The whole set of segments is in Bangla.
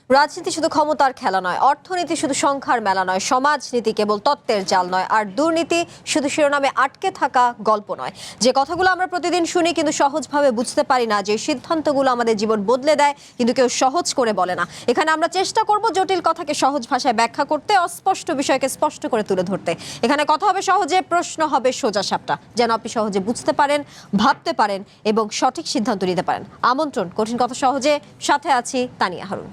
রাজনীতি শুধু ক্ষমতার খেলা নয়, অর্থনীতি শুধু সংখ্যার মেলা নয়, সমাজনীতি কেবল তত্ত্বের জাল নয়, আর দুর্নীতি শুধু শিরোনামে আটকে থাকা গল্প নয়। যে কথাগুলো আমরা প্রতিদিন শুনি কিন্তু সহজভাবে বুঝতে পারি না, যে সিদ্ধান্তগুলো আমাদের জীবন বদলে দেয় কিন্তু কেউ সহজ করে বলে না। এখানে আমরা চেষ্টা করব জটিল কথাকে সহজ ভাষায় ব্যাখ্যা করতে, অস্পষ্ট বিষয়কে স্পষ্ট করে তুলে ধরতে। এখানে কথা হবে সহজে, প্রশ্ন হবে সোজা সাপটা, যেন আপনি সহজে বুঝতে পারেন, ভাবতে পারেন এবং সঠিক সিদ্ধান্ত নিতে পারেন। আমন্ত্রণ কঠিন কথা সহজে, সাথে আছি তানিয়া হারুন।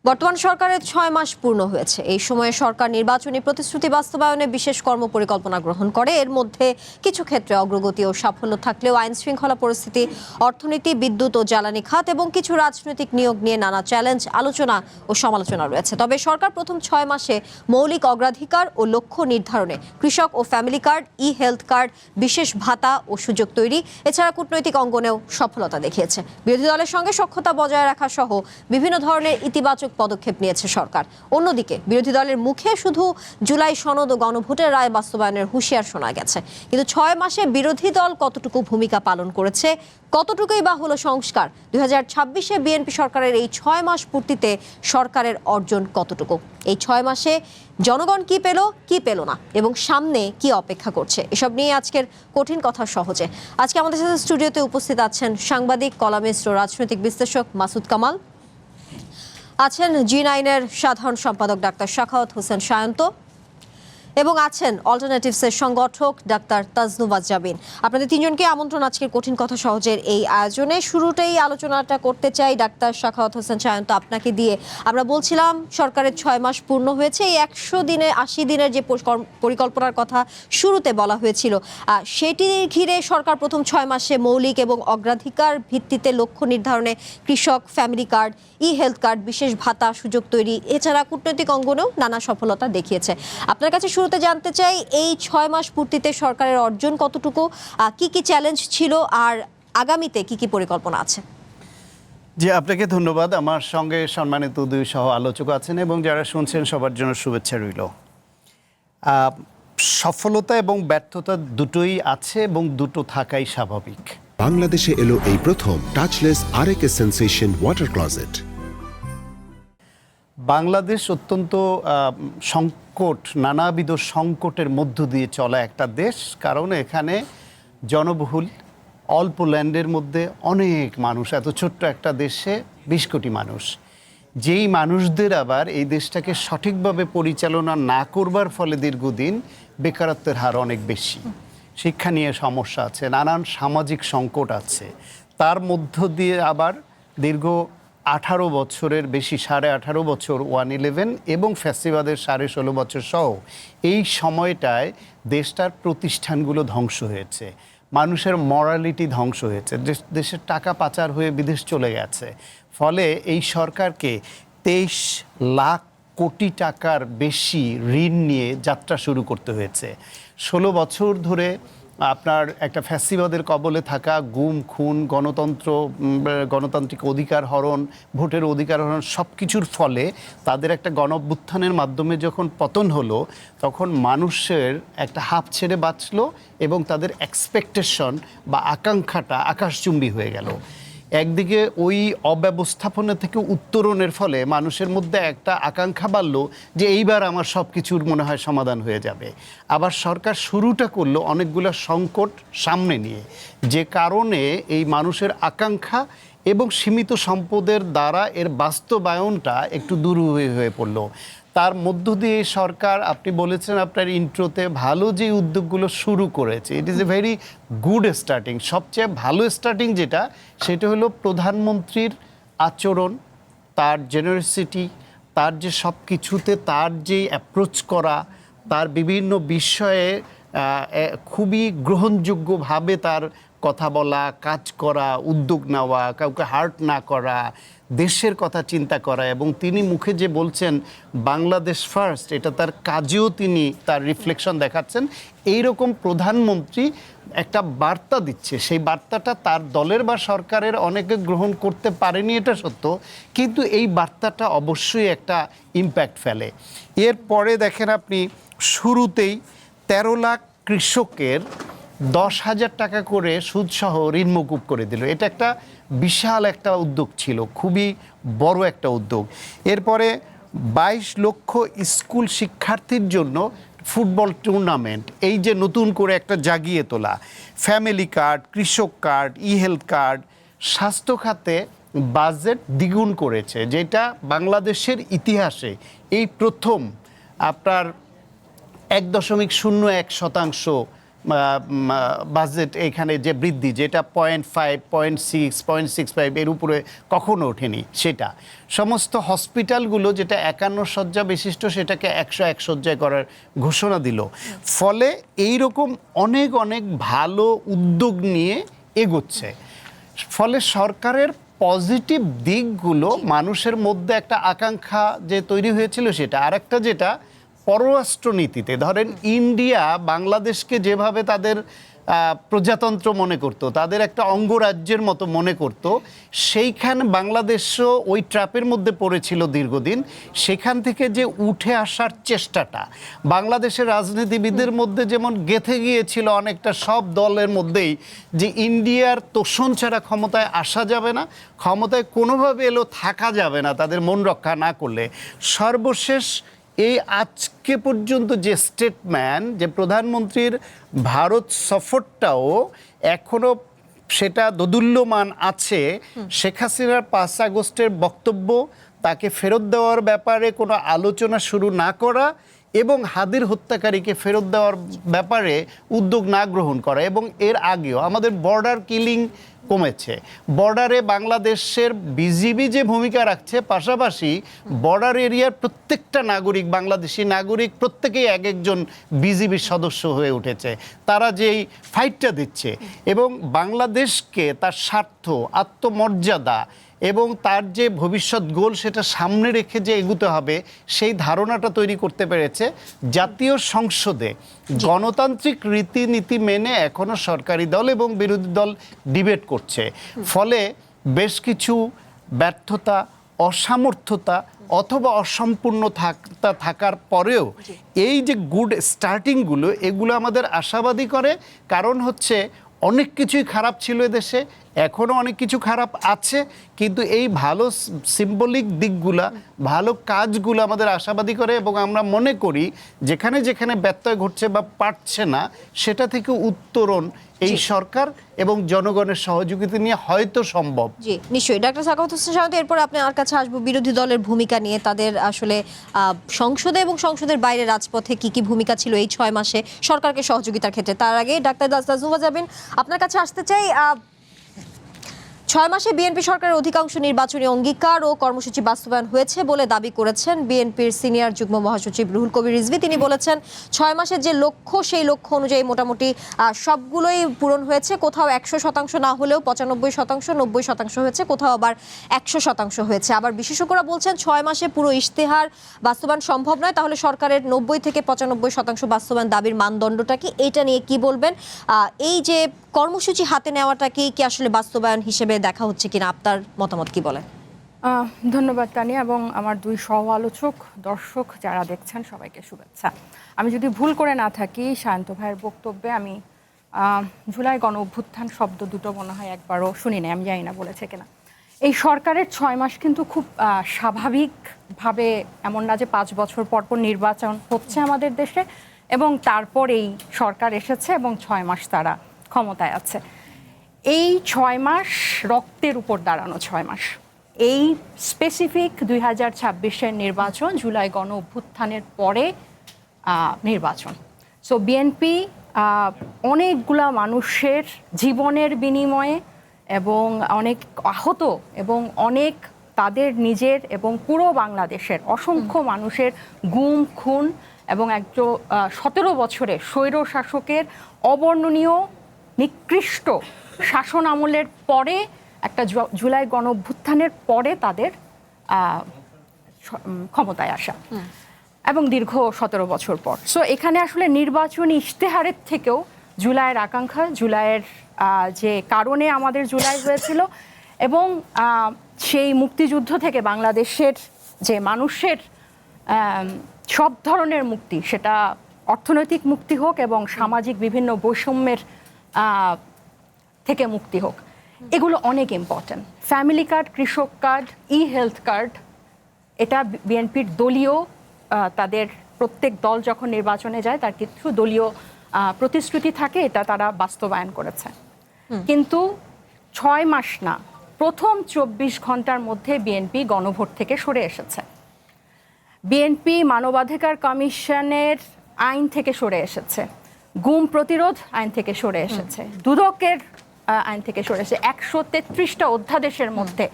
বর্তমান সরকারের 6 মাস পূর্ণ হয়েছে। এই সময়ে সরকার নির্বাচনী প্রতিশ্রুতি বাস্তবায়নে বিশেষ কর্মপরিকল্পনা গ্রহণ করে। এর মধ্যে কিছু ক্ষেত্রে অগ্রগতি ও সাফল্য থাকলেও আইন শৃঙ্খলা পরিস্থিতি, অর্থনীতি, বিদ্যুৎ ও জ্বালানি খাত এবং কিছু রাজনৈতিক নিয়োগ নিয়ে নানা চ্যালেঞ্জ, আলোচনা ও সমালোচনা রয়েছে। তবে সরকার প্রথম 6 মাসে মৌলিক অগ্রাধিকার ও লক্ষ্য নির্ধারণে কৃষক ও ফ্যামিলি কার্ড, হেলথ কার্ড, বিশেষ ভাতা ও সুযোগ তৈরি, এছাড়া কূটনৈতিক অঙ্গনেও সফলতা দেখিয়েছে। বিরোধী দলের সঙ্গে সখ্যতা বজায় রাখা সহ বিভিন্ন ধরনের ইতিবাচক পদক্ষেপ নিয়েছে সরকার। অন্যদিকে বিরোধী দলের মুখে শুধু জুলাই সনদ ও গণভোটের রায় বাস্তবায়নের হুঁশিয়ার শোনা গেছে, কিন্তু 6 মাসে বিরোধী দল কতটুকু ভূমিকা পালন করেছে, কতটুকুই বা হলো সংস্কার, 2026-এ বিএনপি সরকারের এই 6 মাস পূর্তিতে সরকারের অর্জন কতটুকু, এই 6 মাসে জনগণ কি পেল, কি পেল না এবং সামনে কি অপেক্ষা করছে, এসব নিয়ে আজকের কঠিন কথা সহজে। আজকে আমাদের সাথে স্টুডিওতে উপস্থিত আছেন সাংবাদিক, কলামিস্ট ও রাজনৈতিক বিশ্লেষক মাসুদ কামাল, আছেন জি9-এর সাধারণ সম্পাদক ডাক্তার সাখাওয়াত হোসেন সায়ন্ত এবং আছেন অল্টারনেটিভসের সংগঠক ডাক্তার তাজনুবাজ জাবিন। আপনাদের তিনজনকে আমন্ত্রণ আজকের কঠিন কথা সহজের এই আয়োজনে। শুরুতেই আলোচনাটা করতে চাই ডাক্তার সাখাওয়াত হোসেন সায়ন্ত, আপনাকে দিয়ে। আমরা বলছিলাম সরকারের 6 মাস পূর্ণ হয়েছে, এই 100 দিনে 80 দিনের যে পরিকল্পনার কথা শুরুতে বলা হয়েছিল, সেটি ঘিরে সরকার প্রথম 6 মাসে মৌলিক এবং অগ্রাধিকার ভিত্তিতে লক্ষ্য নির্ধারণে কৃষক, ফ্যামিলি কার্ড, হেলথ কার্ড, বিশেষ ভাতা, সুযোগ তৈরি, এছাড়া কূটনৈতিক অঙ্গনেও নানা সফলতা দেখিয়েছে। আপনার কাছে শুরুতে জানতে চাই, এই 6 মাস পূর্তিতে সরকারের অর্জন কতটুকু, কি কি চ্যালেঞ্জ ছিল আর আগামীতে কি কি পরিকল্পনা আছে? জি, আপনাকে ধন্যবাদ। আমার সঙ্গে সম্মানিত দুই সহ আলোচক আছেন এবং যারা শুনছেন সবার জন্য শুভেচ্ছা রইল। সফলতা এবং ব্যর্থতা দুটোই আছে এবং দুটো থাকাই স্বাভাবিক। বাংলাদেশে এলো এই প্রথম touchless RAK sensation water closet. Bangladesh অত্যন্ত নানাবিধ সংকটের মধ্য দিয়ে চলা একটা দেশ, কারণ এখানে জনবহুল, অল্প ল্যান্ডের মধ্যে অনেক মানুষ, এত ছোট্ট একটা দেশে 20 কোটি মানুষ। যেই মানুষদের আবার এই দেশটাকে সঠিকভাবে পরিচালনা না করবার ফলে দীর্ঘদিন বেকারত্বের হার অনেক বেশি, শিক্ষা নিয়ে সমস্যা আছে, নানান সামাজিক সংকট আছে। তার মধ্য দিয়ে আবার দীর্ঘ 18 বছরের বেশি, 18.5 বছর 1/11 এবং ফ্যাসিবাদের 16.5 বছর সহ এই সময়টায় দেশটার প্রতিষ্ঠানগুলো ধ্বংস হয়েছে, মানুষের মরালিটি ধ্বংস হয়েছে, দেশের টাকা পাচার হয়ে বিদেশ চলে গেছে। ফলে এই সরকারকে 23 লাখ কোটি টাকার বেশি ঋণ নিয়ে যাত্রা শুরু করতে হয়েছে। 16 বছর ধরে আপনার একটা ফ্যাসিবাদের কবলে থাকা গুম, খুন, গণতান্ত্রিক অধিকার হরণ, ভোটের অধিকার হরণ, সব কিছুর ফলে তাদের একটা গণঅভ্যুত্থানের মাধ্যমে যখন পতন হলো, তখন মানুষের একটা হাঁপ ছেড়ে বাঁচলো এবং তাদের এক্সপেকটেশন বা আকাঙ্ক্ষাটা আকাশচুম্বী হয়ে গেল। একদিকে ওই অব্যবস্থাপনা থেকে উত্তরণের ফলে মানুষের মধ্যে একটা আকাঙ্ক্ষা বাড়লো যে এইবার আমার সব কিছুর মনে হয় সমাধান হয়ে যাবে। আবার সরকার শুরুটা করলো অনেকগুলো সংকট সামনে নিয়ে, যে কারণে এই মানুষের আকাঙ্ক্ষা এবং সীমিত সম্পদের দ্বারা এর বাস্তবায়নটা একটু দুরূহ হয়ে পড়লো। তার মধ্য দিয়ে সরকার, আপনি বলেছেন আপনার ইন্ট্রোতে, ভালো যে উদ্যোগগুলো শুরু করেছে, it is a very good starting. সবচেয়ে ভালো স্টার্টিং যেটা, সেটা হলো প্রধানমন্ত্রীর আচরণ, তার জেনারেসিটি, তার যে সব কিছুতে তার যে অ্যাপ্রোচ করা, তার বিভিন্ন বিষয়ে খুবই গ্রহণযোগ্যভাবে তার কথা বলা, কাজ করা, উদ্যোগ নেওয়া, কাউকে হার্ট না করা, দেশের কথা চিন্তা করা, এবং তিনি মুখে যে বলছেন বাংলাদেশ ফার্স্ট, এটা তার কাজেও তিনি তার রিফ্লেকশন দেখাচ্ছেন। এইরকম প্রধানমন্ত্রী একটা বার্তা দিচ্ছে, সেই বার্তাটা তার দলের বা সরকারের অনেকে গ্রহণ করতে পারেনি, এটা সত্য, কিন্তু এই বার্তাটা অবশ্যই একটা ইম্প্যাক্ট ফেলে। এরপরে দেখেন আপনি শুরুতেই 13 লাখ কৃষকের 10,000 টাকা করে সুদসহ ঋণ মকুব করে দিল। এটা একটা বিশাল একটা উদ্যোগ ছিল, খুবই বড় একটা উদ্যোগ। এরপরে 22 লক্ষ স্কুল শিক্ষার্থীর জন্য ফুটবল টুর্নামেন্ট, এই যে নতুন করে একটা জাগিয়ে তোলা, ফ্যামিলি কার্ড, কৃষক কার্ড, হেলথ কার্ড, স্বাস্থ্য খাতে বাজেট দ্বিগুণ করেছে, যেটা বাংলাদেশের ইতিহাসে এই প্রথম আপনার 1.01% বাজেট এখানে যে বৃদ্ধি, যেটা 0.5, 0.6, 0.65 এর উপরে কখনো ওঠেনি। সেটা সমস্ত হসপিটালগুলো যেটা 51 শয্যা বিশিষ্ট সেটাকে 101 শয্যায় করার ঘোষণা দিল। ফলে এই রকম অনেক অনেক ভালো উদ্যোগ নিয়ে এগোচ্ছে। ফলে সরকারের পজিটিভ দিকগুলো, মানুষের মধ্যে একটা আকাঙ্ক্ষা যে তৈরি হয়েছিল সেটা। আরেকটা যেটা পররাষ্ট্রনীতিতে, ধরেন ইন্ডিয়া বাংলাদেশকে যেভাবে তাদের প্রজাতন্ত্র মনে করত, তাদের একটা অঙ্গরাজ্যের মতো মনে করত, সেইখানে বাংলাদেশও ওই ট্র্যাপের মধ্যে পড়েছিল দীর্ঘদিন। সেখান থেকে যে উঠে আসার চেষ্টাটা বাংলাদেশের রাজনীতিবিদদের মধ্যে যেমন গেঁথে গিয়েছিল অনেকটা সব দলের মধ্যেই, যে ইন্ডিয়ার তোষণ ছাড়া ক্ষমতায় আসা যাবে না, ক্ষমতায় কোনোভাবে এলেও থাকা যাবে না তাদের মন রক্ষা না করলে। সর্বশেষ এই আজকে পর্যন্ত যে স্টেটমেন্ট, যে প্রধানমন্ত্রীর ভারত সফরটাও এখনো সেটা দোদুল্যমান আছে। শেখ হাসিনার 5 আগস্টের বক্তব্য, তাকে ফেরত দেওয়ার ব্যাপারে কোনো আলোচনা শুরু না করা এবং হাদির হত্যাকারীকে ফেরত দেওয়ার ব্যাপারে উদ্যোগ না গ্রহণ করা, এবং এর আগেও আমাদের বর্ডার কিলিং কমেছে। বর্ডারে বাংলাদেশের বিজিবি যে ভূমিকা রাখছে, পাশাপাশি বর্ডার এরিয়ার প্রত্যেকটা নাগরিক, বাংলাদেশি নাগরিক প্রত্যেকেই এক একজন বিজিবির সদস্য হয়ে উঠেছে। তারা যেই ফাইটটা দিচ্ছে এবং বাংলাদেশকে তার স্বার্থ, আত্মমর্যাদা এবং তার যে ভবিষ্যৎ গোল সেটা সামনে রেখে যে এগুতে হবে, সেই ধারণাটা তৈরি করতে পেরেছে। জাতীয় সংসদে গণতান্ত্রিক রীতিনীতি মেনে এখনো সরকারি দল এবং বিরোধী দল ডিবেট করছে। ফলে বেশ কিছু ব্যর্থতা, অসামর্থ্যতা অথবা অসম্পূর্ণ থাকার পরেও এই যে গুড স্টার্টিংগুলো, এগুলো আমাদের আশাবাদী করে। কারণ হচ্ছে অনেক কিছুই খারাপ ছিল এদেশে, এখনও অনেক কিছু খারাপ আছে, কিন্তু এই ভালো সিম্বলিক দিকগুলা, ভালো কাজগুলো আমাদের আশাবাদী করে, এবং আমরা মনে করি যেখানে যেখানে ব্যত্যয় ঘটছে বা পারছে না, সেটা থেকে উত্তরণ এই সরকার এবং জনগণের সহযোগিতা নিয়ে হয়তো সম্ভব। জি নিশ্চয়ই। ডাক্তার সাখাওয়াত হোসেন সায়ন্ত, এরপর আপনি আর কাছে আসবো বিরোধী দলের ভূমিকা নিয়ে, তাদের আসলে সংসদে এবং সংসদের বাইরে রাজপথে কি কি ভূমিকা ছিল এই 6 মাসে সরকারকে সহযোগিতার ক্ষেত্রে। তার আগে ডাক্তার তাজনুভা জাবিন, আপনার কাছে আসতে চাই। 6 মাসে বিএনপি সরকারের অধিকাংশ নির্বাচনী অঙ্গীকার ও কর্মসূচি বাস্তবায়ন হয়েছে বলে দাবি করেছেন বিএনপির সিনিয়র যুগ্ম মহাসচিব রুহুল কবির রিজভী। তিনি বলেছেন 6 মাসের যে লক্ষ্য, সেই লক্ষ্য অনুযায়ী মোটামুটি সবগুলোই পূরণ হয়েছে। কোথাও 100% না হলেও 95%, 90% হয়েছে, কোথাও আবার 100% হয়েছে। আবার বিশেষজ্ঞরা বলছেন 6 মাসে পুরো ইশতেহার বাস্তবায়ন সম্ভব নয়। তাহলে সরকারের 90 থেকে 95% বাস্তবায়ন দাবির মানদণ্ডটা কি, এটা নিয়ে কি বলবেন? এই যে কর্মসূচি হাতে নেওয়াটাকে কি আসলে বাস্তবায়ন হিসেবে দেখা হচ্ছে কিনা, আপনার মতামত কি বলে? ধন্যবাদ তানিয়া, এবং আমার 2 সহ আলোচক, দর্শক যারা দেখছেন সবাইকে শুভেচ্ছা। আমি যদি ভুল করে না থাকি, সায়ন্ত ভাইয়ের বক্তব্যে আমি জুলাই গণ অভ্যুত্থান শব্দ দুটো মনে হয় একবারও শুনি নাই, আমি জানি না বলেছে কিনা। এই সরকারের 6 মাস কিন্তু খুব স্বাভাবিকভাবে, এমন না যে 5 বছর পর পর নির্বাচন হচ্ছে আমাদের দেশে এবং তারপর এই সরকার এসেছে এবং 6 মাস তারা ক্ষমতায় আছে। এই 6 মাস রক্তের উপর দাঁড়ানো 6 মাস। এই স্পেসিফিক 2026-এর নির্বাচন জুলাই গণ অভ্যুত্থানের পরে নির্বাচন। সো বিএনপি অনেকগুলা মানুষের জীবনের বিনিময়ে এবং অনেক আহত এবং অনেক তাদের নিজের এবং পুরো বাংলাদেশের অসংখ্য মানুষের গুম খুন এবং 17 বছরের স্বৈর শাসকের অবর্ণনীয় নিকৃষ্ট শাসন আমলের পরে একটা জুলাই গণঅভ্যুত্থানের পরে তাদের ক্ষমতায় আসা এবং দীর্ঘ 17 বছর পর। সো এখানে আসলে নির্বাচনী ইশতেহারের থেকেও জুলাইয়ের আকাঙ্ক্ষা, জুলাইয়ের যে কারণে আমাদের জুলাই হয়েছিল এবং সেই মুক্তিযুদ্ধ থেকে বাংলাদেশের যে মানুষের সব ধরনের মুক্তি, সেটা অর্থনৈতিক মুক্তি হোক এবং সামাজিক বিভিন্ন বৈষম্যের থেকে মুক্তি হোক, এগুলো অনেক ইম্পর্ট্যান্ট। ফ্যামিলি কার্ড, কৃষক কার্ড, হেলথ কার্ড, এটা বিএনপির দলীয় তাদের প্রত্যেক দল যখন নির্বাচনে যায় তার কিছু দলীয় প্রতিশ্রুতি থাকে, এটা তারা বাস্তবায়ন করেছে। কিন্তু 6 মাস না, প্রথম 24 ঘন্টার মধ্যে বিএনপি গণভোট থেকে সরে এসেছে। বিএনপি মানবাধিকার কমিশনের আইন থেকে সরে এসেছে, গুম প্রতিরোধ আইন থেকে সরে এসেছে, দুদকের আইন থেকে সরে এসেছে। 133টা অধ্যাদেশের মধ্যে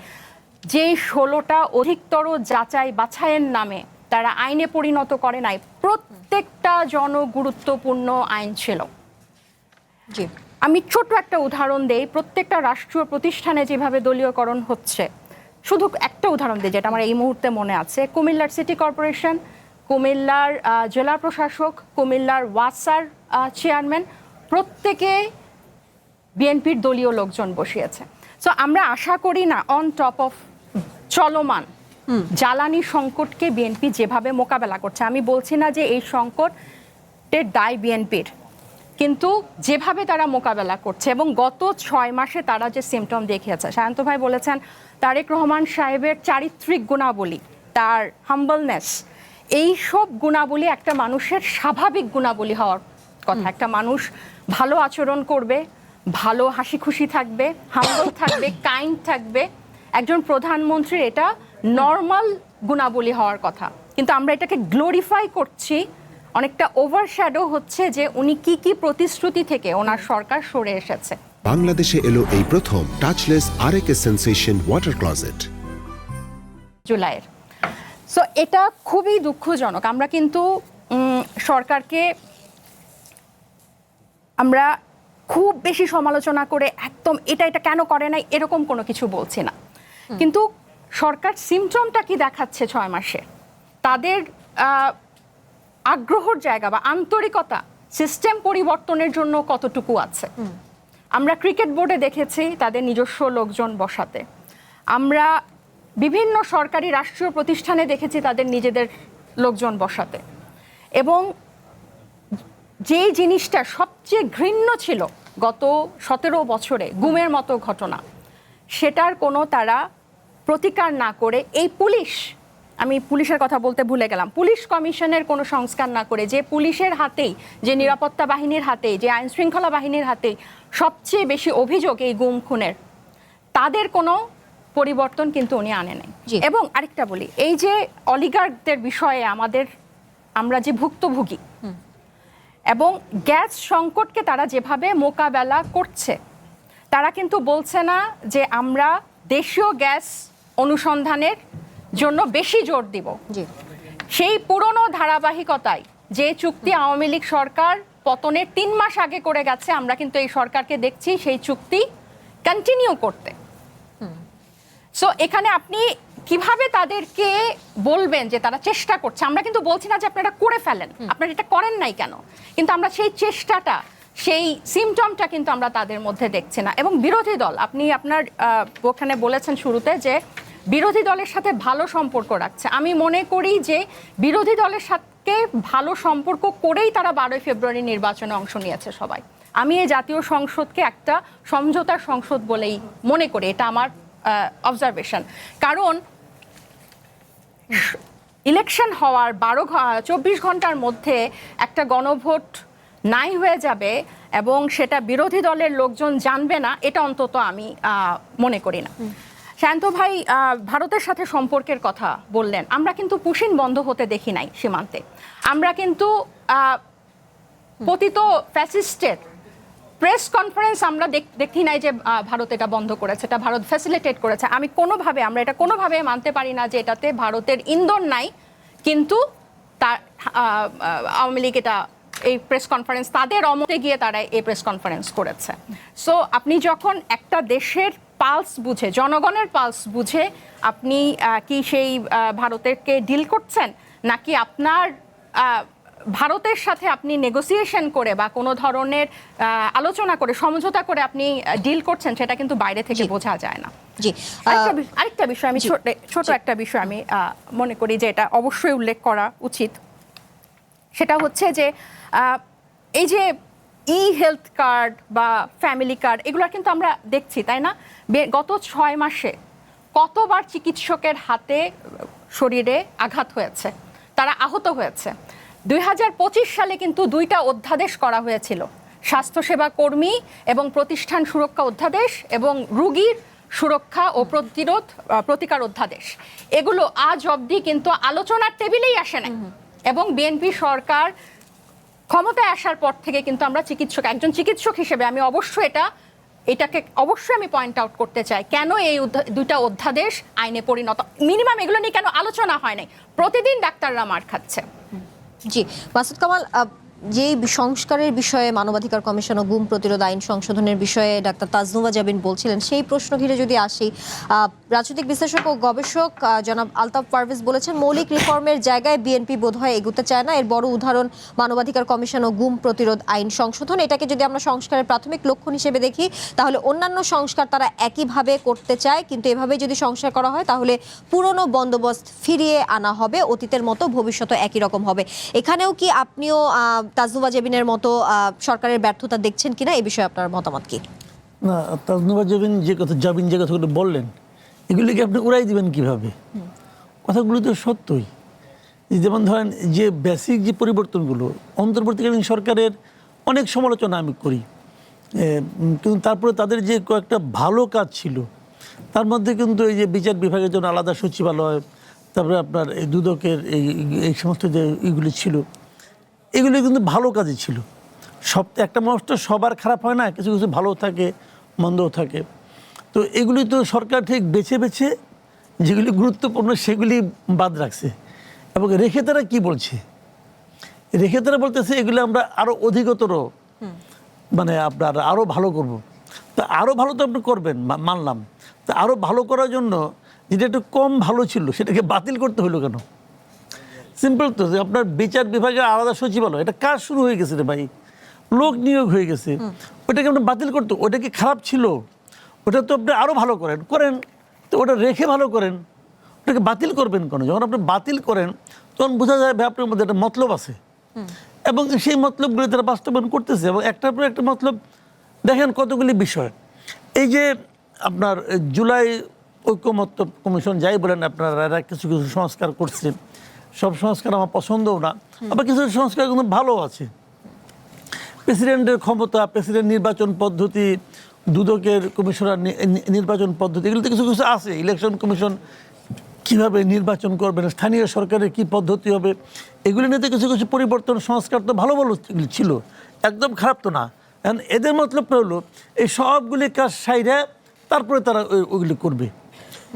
যেই 16টা অধিকতর যাচাই বাছাইয়ের নামে তারা আইনে পরিণত করে নাই, প্রত্যেকটা জনগুরুত্বপূর্ণ আইন ছিল। জি, আমি ছোট্ট একটা উদাহরণ দেই। প্রত্যেকটা রাষ্ট্রীয় প্রতিষ্ঠানে যেভাবে দলীয়করণ হচ্ছে, শুধু একটা উদাহরণ দিই যেটা আমার এই মুহূর্তে মনে আছে। কুমিল্লার সিটি কর্পোরেশন, কুমিল্লার জেলা প্রশাসক, কুমিল্লার ওয়াসার চেয়ারম্যান, প্রত্যেকে বিএনপির দলীয় লোকজন বসিয়েছে। সো আমরা আশা করি না, অন টপ অফ চলমান জ্বালানি সংকটকে বিএনপি যেভাবে মোকাবেলা করছে, আমি বলছি না যে এই সংকটের দায় বিএনপির, কিন্তু যেভাবে তারা মোকাবেলা করছে এবং গত 6 মাসে তারা যে সিমটম দেখিয়েছে, শান্ত ভাই বলেছেন তারেক রহমান সাহেবের চারিত্রিক গুণাবলী, তার হাম্বলনেস, এই সব গুণাবলী একটা মানুষের স্বাভাবিক গুণাবলী হওয়ার কথা। একটা মানুষ ভালো আচরণ করবে, ভালো হাসি খুশি থাকবে, হাম্বল থাকবে, কাইন্ড থাকবে, একজন প্রধানমন্ত্রীর এটা নর্মাল গুণাবলী হওয়ার কথা। কিন্তু আমরা এটাকে গ্লোরিফাই করছি, অনেকটা ওভারশ্যাডো হচ্ছে যে উনি কি কি প্রতিশ্রুতি থেকে ওনার সরকার সরে এসেছে। বাংলাদেশে এলো এই প্রথম touchless RAK sensation water closet জুলাইয়ের। সো এটা খুবই দুঃখজনক। আমরা কিন্তু সরকারকে আমরা খুব বেশি সমালোচনা করে একদম এটা কেন করে নাই এরকম কোনো কিছু বলছি না, কিন্তু সরকার সিমটমটা কি দেখাচ্ছে 6 মাসে, তাদের আগ্রহর জায়গা বা আন্তরিকতা সিস্টেম পরিবর্তনের জন্য কতটুকু আছে। আমরা ক্রিকেট বোর্ডে দেখেছি তাদের নিজস্ব লোকজন বসাতে, আমরা বিভিন্ন সরকারি রাষ্ট্রীয় প্রতিষ্ঠানে দেখেছি তাদের নিজেদের লোকজন বসাতে, এবং যে জিনিসটা সবচেয়ে ঘৃণ্য ছিল গত 17 বছরে, গুমের মতো ঘটনা, সেটার কোনো তারা প্রতিকার না করে, এই পুলিশ, আমি পুলিশের কথা বলতে ভুলে গেলাম, পুলিশ কমিশনের কোনো সংস্কার না করে, যে পুলিশের হাতেই, যে নিরাপত্তা বাহিনীর হাতেই, যে আইন শৃঙ্খলা বাহিনীর হাতেই সবচেয়ে বেশি অভিযোগ এই গুম খুনের, তাদের কোনো পরিবর্তন কিন্তু উনি আনে নাই। এবং আরেকটা বলি, এই যে অলিগার্কদের বিষয়ে আমরা যে ভুক্তভোগী, এবং গ্যাস সংকটকে তারা যেভাবে মোকাবেলা করছে, তারা কিন্তু বলছে না যে আমরা দেশীয় গ্যাস অনুসন্ধানের জন্য বেশি জোর দিব। সেই পুরনো ধারাবাহিকতায় যে চুক্তি আওয়ামী লীগ সরকার পতনের 3 মাস আগে করে গেছে, আমরা কিন্তু এই সরকারকে দেখছি সেই চুক্তি কন্টিনিউ করতে। সো এখানে আপনি কিভাবে তাদেরকে বলবেন যে তারা চেষ্টা করছে? আমরা কিন্তু বলছি না যে আপনারা করে ফেলেন, আপনারা এটা করেন নাই কেন, কিন্তু আমরা সেই চেষ্টাটা, সেই সিমটমটা কিন্তু আমরা তাদের মধ্যে দেখছি না। এবং বিরোধী দল, আপনি আপনার ওখানে বলেছেন শুরুতে যে বিরোধী দলের সাথে ভালো সম্পর্ক রাখছে। আমি মনে করি যে বিরোধী দলের সাথে ভালো সম্পর্ক করেই তারা 12 ফেব্রুয়ারি নির্বাচনে অংশ নিয়েছে সবাই। আমি এই জাতীয় সংসদকে একটা সমঝোতার সংসদ বলেই মনে করি, এটা আমার অবজারভেশন। কারণ ইলেকশন হওয়ার 24 ঘন্টার মধ্যে একটা গণভোট নাই হয়ে যাবে এবং সেটা বিরোধী দলের লোকজন জানবে না, এটা অন্তত আমি মনে করি না। শান্ত ভাই ভারতের সাথে সম্পর্কের কথা বললেন, আমরা কিন্তু পুশিন বন্ধ হতে দেখি নাই সীমান্তে। আমরা কিন্তু পতিত ফ্যাসিস্টের প্রেস কনফারেন্স আমরা দেখি নাই যে ভারত এটা বন্ধ করেছে, এটা ভারত ফ্যাসিলিটেট করেছে। আমরা এটা কোনোভাবে মানতে পারি না যে এটাতে ভারতের ইন্ধন নাই, কিন্তু তার আওয়ামী লীগ এটা এই প্রেস কনফারেন্স তাদের অমতে গিয়ে তারা এই প্রেস কনফারেন্স করেছে। সো আপনি যখন একটা দেশের পালস বুঝে, জনগণের পালস বুঝে আপনি কি সেই ভারতেরকে ডিল করছেন, নাকি আপনার ভারতের সাথে আপনি নেগোসিয়েশন করে বা কোনো ধরনের আলোচনা করে সমঝোতা করে আপনি ডিল করছেন, সেটা কিন্তু বাইরে থেকে বোঝা যায় না। জি, আরেকটা বিষয় আমি ছোট একটা বিষয় আমি মনে করি যে এটা অবশ্যই উল্লেখ করা উচিত, সেটা হচ্ছে যে এই যে হেলথ কার্ড বা ফ্যামিলি কার্ড এগুলো কিন্তু আমরা দেখছি, তাই না? গত 6 মাসে কতবার চিকিৎসকের হাতে শরীরে আঘাত হয়েছে, তারা আহত হয়েছে। 2025 সালে কিন্তু 2টা অধ্যাদেশ করা হয়েছিল, স্বাস্থ্যসেবা কর্মী এবং প্রতিষ্ঠান সুরক্ষা অধ্যাদেশ এবং রোগীর সুরক্ষা ও প্রতিকার অধ্যাদেশ। এগুলো আজ অবধি কিন্তু আলোচনার টেবিলেই আসে না, এবং বিএনপি সরকার ক্ষমতায় আসার পর থেকে কিন্তু আমরা একজন চিকিৎসক হিসেবে আমি অবশ্যই এটাকে অবশ্যই আমি পয়েন্ট আউট করতে চাই, কেন এই 2টা অধ্যাদেশ আইনে পরিণত, মিনিমাম এগুলো নিয়ে কেন আলোচনা হয় নাই? প্রতিদিন ডাক্তাররা মার খাচ্ছে। জি, মাসুদ কামাল, যে সংস্কারের বিষয়ে মানবাধিকার কমিশন ও গুম প্রতিরোধ আইন সংশোধনের বিষয়ে ডাক্তার তাজনুভা জাবিন বলছিলেন, সেই প্রশ্ন ঘিরে যদি আসি, রাজনৈতিক বিশ্লেষক ও গবেষক জনাব আলতাফ পারভেজ বলেছেন মৌলিক রিফর্মের জায়গায় বিএনপি বোধহয় এগোতে চায় না। এর বড় উদাহরণ মানবাধিকার কমিশন ও গুম প্রতিরোধ আইন সংশোধন। এটাকে যদি আমরা সংস্কারের প্রাথমিক লক্ষণ হিসেবে দেখি, তাহলে অন্যান্য সংস্কার তারা একইভাবে করতে চায়, কিন্তু এভাবে যদি সংস্কার করা হয় তাহলে পুরনো বন্দোবস্ত ফিরিয়ে আনা হবে, অতীতের মতো ভবিষ্যতে একই রকম হবে। এখানেও কি আপনিও তাজনুভা জাবিনের মতো সরকারের ব্যর্থতা দেখছেন কিনা, এই বিষয়ে আপনার মতামত কি? না, তাজনুভা জাবিন যে কথাগুলো বললেন, এগুলিকে আপনি উড়াই দিবেন কিভাবে? কথাগুলো তো সত্যই। যেমন ধরেন যে বেসিক যে পরিবর্তনগুলো অন্তর্বর্তীকালীন সরকারের অনেক সমালোচনা আমি করি, কিন্তু তারপরে তাদের যে কয়েকটা ভালো কাজ ছিল, তার মধ্যে কিন্তু এই যে বিচার বিভাগের জন্য আলাদা সচিবালয়, তারপরে আপনার এই দুদকের এই সমস্ত যে এইগুলি ছিল, এগুলি কিন্তু ভালো কাজই ছিল। একটা মানুষ তো সবার খারাপ হয় না, কিছু কিছু ভালো থাকে, মন্দও থাকে। তো এগুলি তো সরকার ঠিক বেছে বেছে যেগুলি গুরুত্বপূর্ণ সেগুলি বাদ রাখছে। এবং রেখে তারা কী বলছে? রেখে তারা বলতেছে এগুলো আমরা আরও অধিকতর মানে আপনার আরও ভালো করব। তা আরও ভালো তো আপনি করবেন, মানলাম। তা আরও ভালো করার জন্য যেটা একটু কম ভালো ছিল সেটাকে বাতিল করতে হলো কেন? সিম্পল তো, যে আপনার বিচার বিভাগের আলাদা সচিবালয়, এটা কাজ শুরু হয়ে গেছে রে ভাই, লোক নিয়োগ হয়ে গেছে, ওটাকে আপনি বাতিল করতে, ওটা কি খারাপ ছিল? ওটা তো আপনি আরও ভালো করেন, তো ওটা রেখে ভালো করেন, ওটাকে বাতিল করবেন কেন? যখন আপনি বাতিল করেন তখন বোঝা যায় ভাই আপনার মধ্যে একটা মতলব আছে, এবং সেই মতলবগুলি তারা বাস্তবায়ন করতেছে। এবং একটার পর একটা মতলব দেখেন কতগুলি বিষয়। এই যে আপনার জুলাই ঐক্যমত্য কমিশন যাই বলেন, আপনারা কিছু কিছু সংস্কার করছেন, সব সংস্কার আমার পছন্দও না, আবার কিছু সংস্কার কিন্তু ভালো আছে। প্রেসিডেন্টের ক্ষমতা, প্রেসিডেন্ট নির্বাচন পদ্ধতি, দুদকের কমিশনার নির্বাচন পদ্ধতি, এগুলোতে কিছু কিছু আছে। ইলেকশন কমিশন কীভাবে নির্বাচন করবেন, স্থানীয় সরকারের কি পদ্ধতি হবে, এগুলি নিয়ে কিছু কিছু পরিবর্তন সংস্কার তো ভালো ভালো ছিল, একদম খারাপ তো না। এখন এদের মতলবটা হলো এই সবগুলি কাজ সাইরে তারপরে তারা ওইগুলি করবে।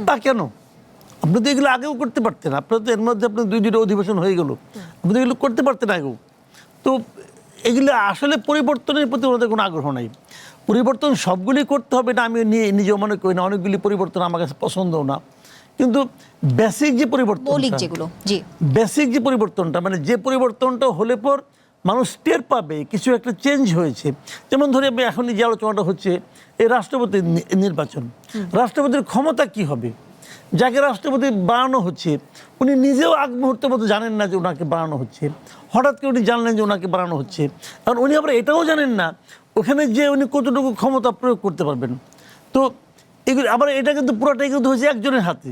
তা কেন? আপনি তো এগুলো আগেও করতে পারতেন, আপনার তো এর মধ্যে আপনার 2টা অধিবেশন হয়ে গেল, আপনি তো এগুলো করতে পারতেন আগেও। তো এগুলো আসলে পরিবর্তনের প্রতি ওনাদের কোনো আগ্রহ নাই। পরিবর্তন সবগুলি করতে হবে না আমি নিজেও মনে করি না, অনেকগুলি পরিবর্তন আমার কাছে পছন্দও না, কিন্তু বেসিক যে পরিবর্তন, বেসিক যে পরিবর্তনটা, মানে যে পরিবর্তনটা হলে পর মানুষ টের পাবে কিছু একটা চেঞ্জ হয়েছে। যেমন ধরে এখন যে আলোচনাটা হচ্ছে এই রাষ্ট্রপতি নির্বাচন, রাষ্ট্রপতির ক্ষমতা কি হবে? যাকে রাষ্ট্রপতি বানানো হচ্ছে উনি নিজেও আগ মুহূর্তের মতো জানেন না যে ওনাকে বানানো হচ্ছে, হঠাৎ করে উনি জানলেন যে ওনাকে বানানো হচ্ছে। কারণ উনি আবার এটাও জানেন না ওখানে যে উনি কতটুকু ক্ষমতা প্রয়োগ করতে পারবেন। তো এগুলো আবার এটা কিন্তু পুরোটাই কিন্তু হচ্ছে একজনের হাতে,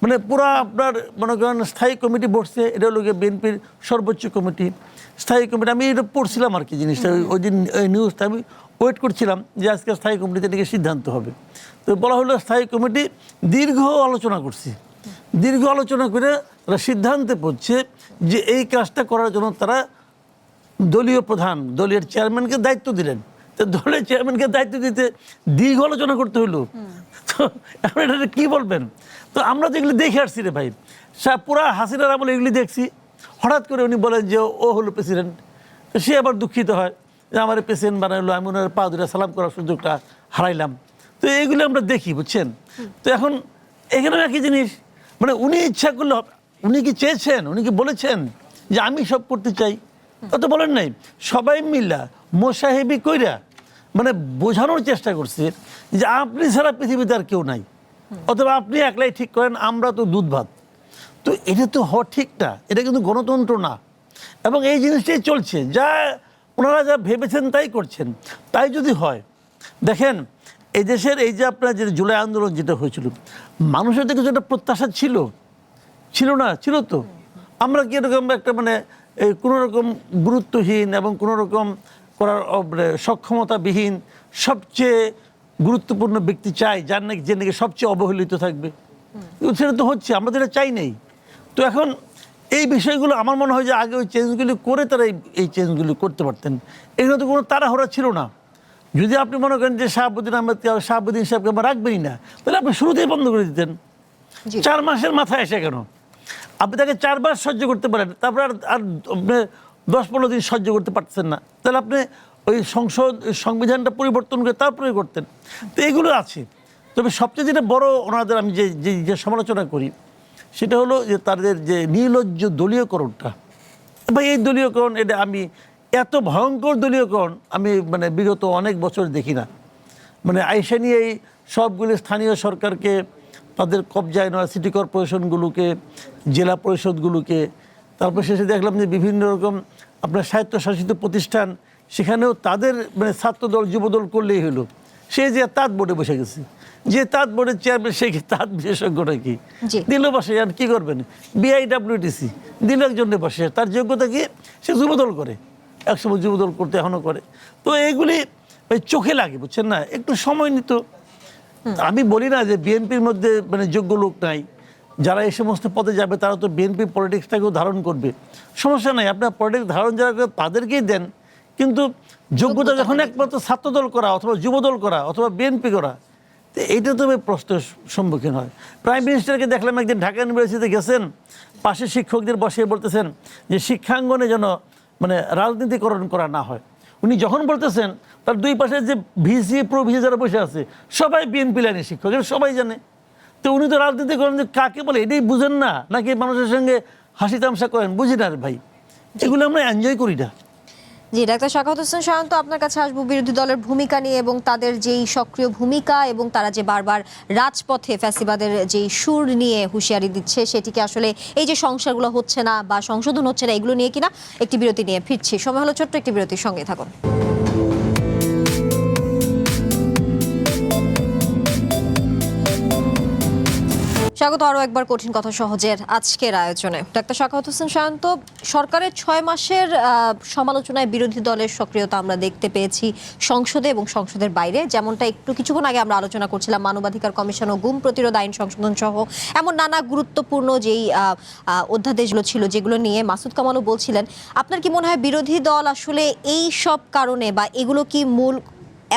মানে পুরা আপনার মনে করেন স্থায়ী কমিটি বসছে, এটা হলো বিএনপির সর্বোচ্চ কমিটি, স্থায়ী কমিটি। আমি এটা পড়ছিলাম আর কি জিনিসটা, ওই দিন ওই নিউজটা আমি ওয়েট করছিলাম যে আজকে স্থায়ী কমিটিতে এটাকে সিদ্ধান্ত হবে। তো বলা হলো স্থায়ী কমিটি দীর্ঘ আলোচনা করছে, দীর্ঘ আলোচনা করে তারা সিদ্ধান্তে পড়ছে যে এই কাজটা করার জন্য তারা দলীয় প্রধান, দলীয় চেয়ারম্যানকে দায়িত্ব দিলেন তো দলের চেয়ারম্যানকে দায়িত্ব দিতে দীর্ঘ আলোচনা করতে হলো। তো এখন এটা কি বলবেন? তো আমরা তো এগুলি দেখে আসছি রে ভাই, পুরা হাসিনার আমলে এগুলি দেখছি। হঠাৎ করে উনি বলেন যে ও হলো প্রেসিডেন্ট, তো সে আবার দুঃখিত হয় যে আমার প্রেসিডেন্ট বানাইলো, আমি ওনার পা ধরে সালাম করার সুযোগটা হারাইলাম। তো এইগুলো আমরা দেখি, বুঝছেন? তো এখন এখানেও একই জিনিস, মানে উনি ইচ্ছা করলে, উনি কি চেয়েছেন, উনি কি বলেছেন যে আমি সব করতে চাই? তা তো বলেন নাই। সবাই মিল্লা মোসাহেবি কইরা মানে বোঝানোর চেষ্টা করছে যে আপনি ছাড়া পৃথিবীতে আর কেউ নাই, অথবা আপনি একলাই ঠিক করেন, আমরা তো দুধ ভাত। তো এটা তো হওয়া ঠিক না, এটা কিন্তু গণতন্ত্র না। এবং এই জিনিসটাই চলছে, যা ওনারা যা ভেবেছেন তাই করছেন। তাই যদি হয়, দেখেন এই দেশের এই যে আপনার যে জুলাই আন্দোলন যেটা হয়েছিল, মানুষের তো কিছু একটা প্রত্যাশা ছিল, ছিল না? ছিল তো। আমরা কি এরকম একটা মানে কোনো রকম গুরুত্বহীন এবং কোনো রকম করার সক্ষমতাবিহীন সবচেয়ে গুরুত্বপূর্ণ ব্যক্তি চাই, যার নাকি যে নাকি সবচেয়ে অবহেলিত থাকবে? সেটা তো হচ্ছে, আমরা তো এটা চাই নাই। তো এখন এই বিষয়গুলো আমার মনে হয় যে আগে ওই চেঞ্জগুলি করে তারা এই চেঞ্জগুলি করতে পারতেন। এগুলো তো কোনো তাড়াহুড়া ছিল না। যদি আপনি মনে করেন যে শাহাবুদ্দিন আহমেদ শাহাবুদ্দিন সাহেবকে আমরা রাখবেনই না, তাহলে আপনি শুরুতেই বন্ধ করে দিতেন। 4 মাসের মাথায় এসে কেন? আপনি তাকে 4 মাস সহ্য করতে পারেন, তারপর আর 10-15 দিন সহ্য করতে পারতেছেন না, তাহলে আপনি ওই সংবিধানটা পরিবর্তন করে তারপরে করতেন। তো এগুলো আছে। তবে সবচেয়ে যেটা বড় ওনাদের আমি যে সমালোচনা করি, সেটা হলো যে তাদের যে নির্লজ্জ দলীয়করণটা। ভাই এই দলীয়করণ, এটা আমি এত ভয়ঙ্কর দলীয়করণ আমি মানে বিগত অনেক বছর দেখি না। মানে আইসা নিয়ে এই সবগুলি স্থানীয় সরকারকে তাদের কবজায় নেওয়া, সিটি কর্পোরেশনগুলোকে, জেলা পরিষদগুলোকে, তারপর শেষে দেখলাম যে বিভিন্ন রকম আপনার স্বায়ত্তশাসিত প্রতিষ্ঠান, সেখানেও তাদের মানে ছাত্রদল যুবদল করলেই হলো। সে যে তাঁত বোর্ডে বসে গেছে, যে তাঁত বোর্ডের চেয়ারম্যান সে কি তাঁত বিশেষজ্ঞটা কি দিল বসে, আর কি করবেন? BIWTC দিল একজনে বসে, তার যোগ্যতা কি? সে যুবদল করে, একসময় যুবদল করতে এখনও করে। তো এইগুলি চোখে লাগে, বুঝছেন না? একটু সময় নিত। আমি বলি না যে বিএনপির মধ্যে মানে যোগ্য লোক নাই, যারা এই সমস্ত পদে যাবে তারা তো বিএনপি পলিটিক্সটাকেও ধারণ করবে, সমস্যা নাই। আপনার পলিটিক্স ধারণ যারা করে তাদেরকেই দেন, কিন্তু যোগ্যতা যখন একমাত্র ছাত্রদল করা অথবা যুবদল করা অথবা বিএনপি করা, তো এইটা তো প্রশ্নের সম্মুখীন হয়। প্রাইম মিনিস্টারকে দেখলাম একদিন ঢাকা ইউনিভার্সিটিতে গেছেন, পাশে শিক্ষকদের বসিয়ে বলতেছেন যে শিক্ষাঙ্গনে যেন মানে রাজনীতিকরণ করা না হয়। উনি যখন বলতেছেন, তার দুই পাশে যে ভিসি প্রো ভিসি যারা বসে আছে সবাই বিএনপি লাইনের শিক্ষক, এটা সবাই জানে। তো উনি তো রাজনীতিকরণ যে কাকে বলে এটাই বুঝেন না, নাকি মানুষের সঙ্গে হাসি তামসা করেন, বুঝি না ভাই। এগুলো আমরা এনজয় করি না। জি, ডাক্তার সাখাওয়াত হোসেন সায়ন্ত, আপনার কাছে আসবো বিরোধী দলের ভূমিকা নিয়ে এবং তাদের যেই সক্রিয় ভূমিকা এবং তারা যে বারবার রাজপথে ফ্যাসিবাদের যেই সুর নিয়ে হুঁশিয়ারি দিচ্ছে, সেটিকে আসলে এই যে সংস্কারগুলো হচ্ছে না বা সংশোধন হচ্ছে না, এগুলো নিয়ে কিনা একটি বিরতি নিয়ে ফিরছি। সময় হলো ছোট্ট একটি বিরতির, সঙ্গে থাকুন। স্বাগত আরও একবার কঠিন কথা সহজের আজকের আয়োজনে। ডাক্তার সাখাওয়াত হোসেন সায়ন্ত, সরকারের 6 মাসের সমালোচনায় বিরোধী দলের সক্রিয়তা আমরা দেখতে পেয়েছি সংসদে এবং সংসদের বাইরে, যেমনটা কিছুক্ষণ আগে আমরা আলোচনা করছিলাম মানবাধিকার কমিশন ও গুম প্রতিরোধ আইন সংশোধন সহ এমন নানা গুরুত্বপূর্ণ যেই অধ্যাদেশগুলো ছিল, যেগুলো নিয়ে মাসুদ কামালও বলছিলেন। আপনার কি মনে হয় বিরোধী দল আসলে এই সব কারণে বা এগুলো কি মূল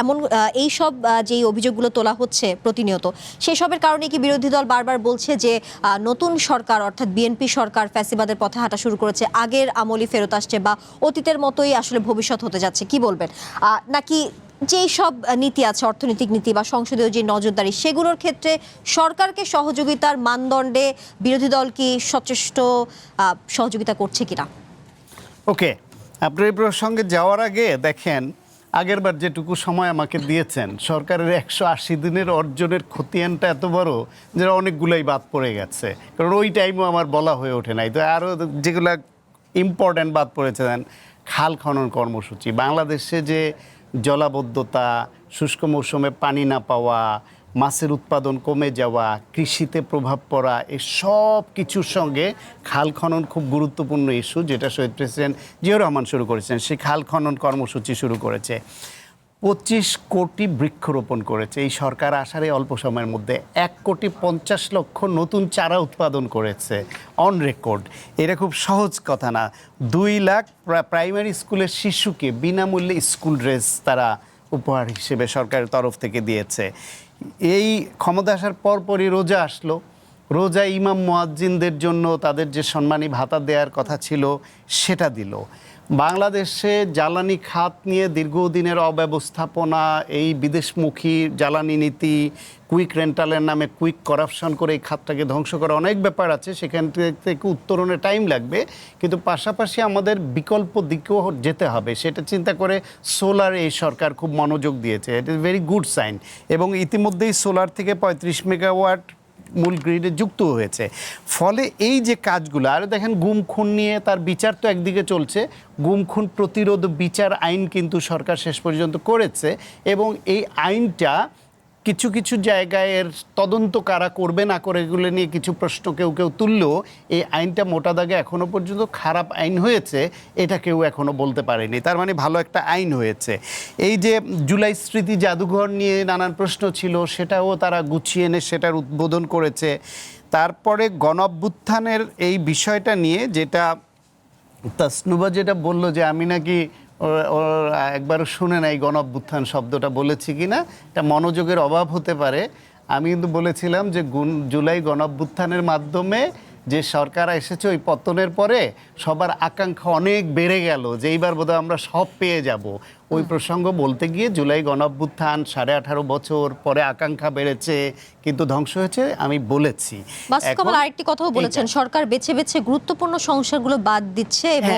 এমন এই সব যেই অভিযোগগুলো তোলা হচ্ছে প্রতিনিয়ত, সেসবের কারণে কি বিরোধী দল বারবার বলছে যে নতুন সরকার অর্থাৎ বিএনপি সরকার ফ্যাসিবাদের পথে হাঁটা শুরু করেছে, আগের আমলই ফেরত আসছে বা অতীতের মতোই আসলে ভবিষ্যৎ হতে যাচ্ছে, কি বলবেন? নাকি যেই সব নীতি আছে, অর্থনৈতিক নীতি বা সংসদীয় যে নজরদারি, সেগুলোর ক্ষেত্রে সরকারকে সহযোগিতার মানদণ্ডে বিরোধী দল কি সচেষ্ট সহযোগিতা করছে কিনা? ওকে, আপনার এই প্রসঙ্গে যাওয়ার আগে দেখেন, আগেরবার যেটুকু সময় আমাকে দিয়েছেন, সরকারের 180 দিনের অর্জনের খতিয়ানটা এত বড় যে অনেকগুলোই বাদ পড়ে গেছে, কারণ ওই টাইমও আমার বলা হয়ে ওঠে নাই। তো আরও যেগুলো ইম্পর্ট্যান্ট বাদ পড়েছে, খাল খনন কর্মসূচি, বাংলাদেশে যে জলাবদ্ধতা, শুষ্ক মৌসুমে পানি না পাওয়া, মাছের উৎপাদন কমে যাওয়া, কৃষিতে প্রভাব পড়া, এই সব কিছুর সঙ্গে খাল খনন খুব গুরুত্বপূর্ণ ইস্যু, যেটা শহীদ প্রেসিডেন্ট জিয়াউর রহমান শুরু করেছেন। সেই খাল খনন কর্মসূচি শুরু করেছে, 25 কোটি বৃক্ষরোপণ করেছে এই সরকার আসার এই অল্প সময়ের মধ্যে। 1,50,00,000 নতুন চারা উৎপাদন করেছে অন রেকর্ড। এটা খুব সহজ কথা না। 2 লাখ প্রাইমারি স্কুলের শিশুকে বিনামূল্যে স্কুল ড্রেস তারা উপহার হিসেবে সরকারের তরফ থেকে দিয়েছে। এই ক্ষমতা আসার পরপরই রোজা আসলো। রোজা ইমাম মুয়াজ্জিনদের জন্য তাদের যে সম্মানী ভাতা দেওয়ার কথা ছিল সেটা দিল। বাংলাদেশে জ্বালানি খাত নিয়ে দীর্ঘদিনের অব্যবস্থাপনা, এই বিদেশমুখী জ্বালানি নীতি, কুইক রেন্টালের নামে কুইক করাপশন করে এই খাতটাকে ধ্বংস করা অনেক ব্যাপার আছে, সেখান থেকে উত্তরণে টাইম লাগবে। কিন্তু পাশাপাশি আমাদের বিকল্প দিকেও যেতে হবে, সেটা চিন্তা করে সোলার এই সরকার খুব মনোযোগ দিয়েছে। It is very good sign. এবং ইতিমধ্যেই সোলার থেকে 35 মেগাওয়াট মূল গ্রিডে যুক্ত হয়েছে। ফলে এই যে কাজগুলো, আর দেখেন গুম খুন নিয়ে তার বিচার তো একদিকে চলছে, গুম খুন প্রতিরোধ বিচার আইন কিন্তু সরকার শেষ পর্যন্ত করেছে। এবং এই আইনটা কিছু কিছু জায়গায় এর তদন্ত কারা করবে না করে এগুলো নিয়ে কিছু প্রশ্ন কেউ কেউ তুললেও এই আইনটা মোটা দাগে এখনও পর্যন্ত খারাপ আইন হয়েছে এটা কেউ এখনও বলতে পারেনি। তার মানে ভালো একটা আইন হয়েছে। এই যে জুলাই স্মৃতি জাদুঘর নিয়ে নানান প্রশ্ন ছিল, সেটাও তারা গুছিয়ে এনে সেটার উদ্বোধন করেছে। তারপরে গণঅভ্যুত্থানের এই বিষয়টা নিয়ে যেটা তাসনুবা যেটা বলল যে আমি নাকি ওর একবারও শুনে নাই গণঅভ্যুত্থান শব্দটা বলেছি কি না, এটা মনোযোগের অভাব হতে পারে। আমি কিন্তু বলেছিলাম যে জুলাই গণঅভ্যুত্থানের মাধ্যমে যে সরকার এসেছে ওই পতনের পরে সবার আকাঙ্ক্ষা অনেক বেড়ে গেল যে এইবার বোধহয় আমরা সব পেয়ে যাব। ওই প্রসঙ্গ বলতে গিয়ে জুলাই গণঅভ্যুত্থান 18.5 বছর পরে আকাঙ্ক্ষা বেড়েছে কিন্তু ধ্বংস হয়েছে আমি বলেছি। বাসুদ কামাল আরেকটি কথাও বলেছেন, সরকার বেছে বেছে গুরুত্বপূর্ণ সংস্কারগুলো বাদ দিচ্ছে এবং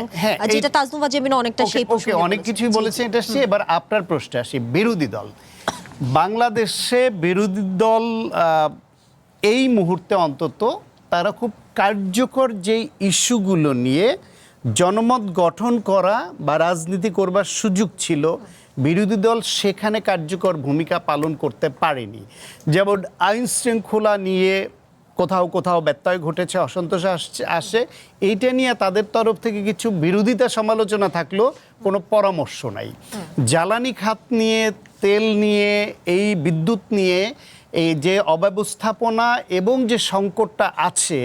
যেটা তাসনুভা জেমিন অনেকটা সেই প্রসঙ্গে অনেক কিছুই বলেছেন। এটা আসছে এবার আপনার প্রশ্নে আসি। বিরোধী দল, বাংলাদেশে বিরোধী দল এই মুহূর্তে অন্তত তারা খুব কার্যকর যে ইস্যুগুলো নিয়ে জনমত গঠন করা বা রাজনীতি করবার সুযোগ ছিল, বিরোধী দল সেখানে কার্যকর ভূমিকা পালন করতে পারেনি। যেমন আইন শৃঙ্খলা নিয়ে কোথাও কোথাও ব্যত্যয় ঘটেছে, অসন্তোষ আসে, এইটা নিয়ে তাদের তরফ থেকে কিছু বিরোধিতা সমালোচনা থাকলেও কোনো পরামর্শ নাই। জ্বালানি খাত নিয়ে, তেল নিয়ে, এই বিদ্যুৎ নিয়ে এই যে অব্যবস্থাপনা এবং যে সংকটটা আছে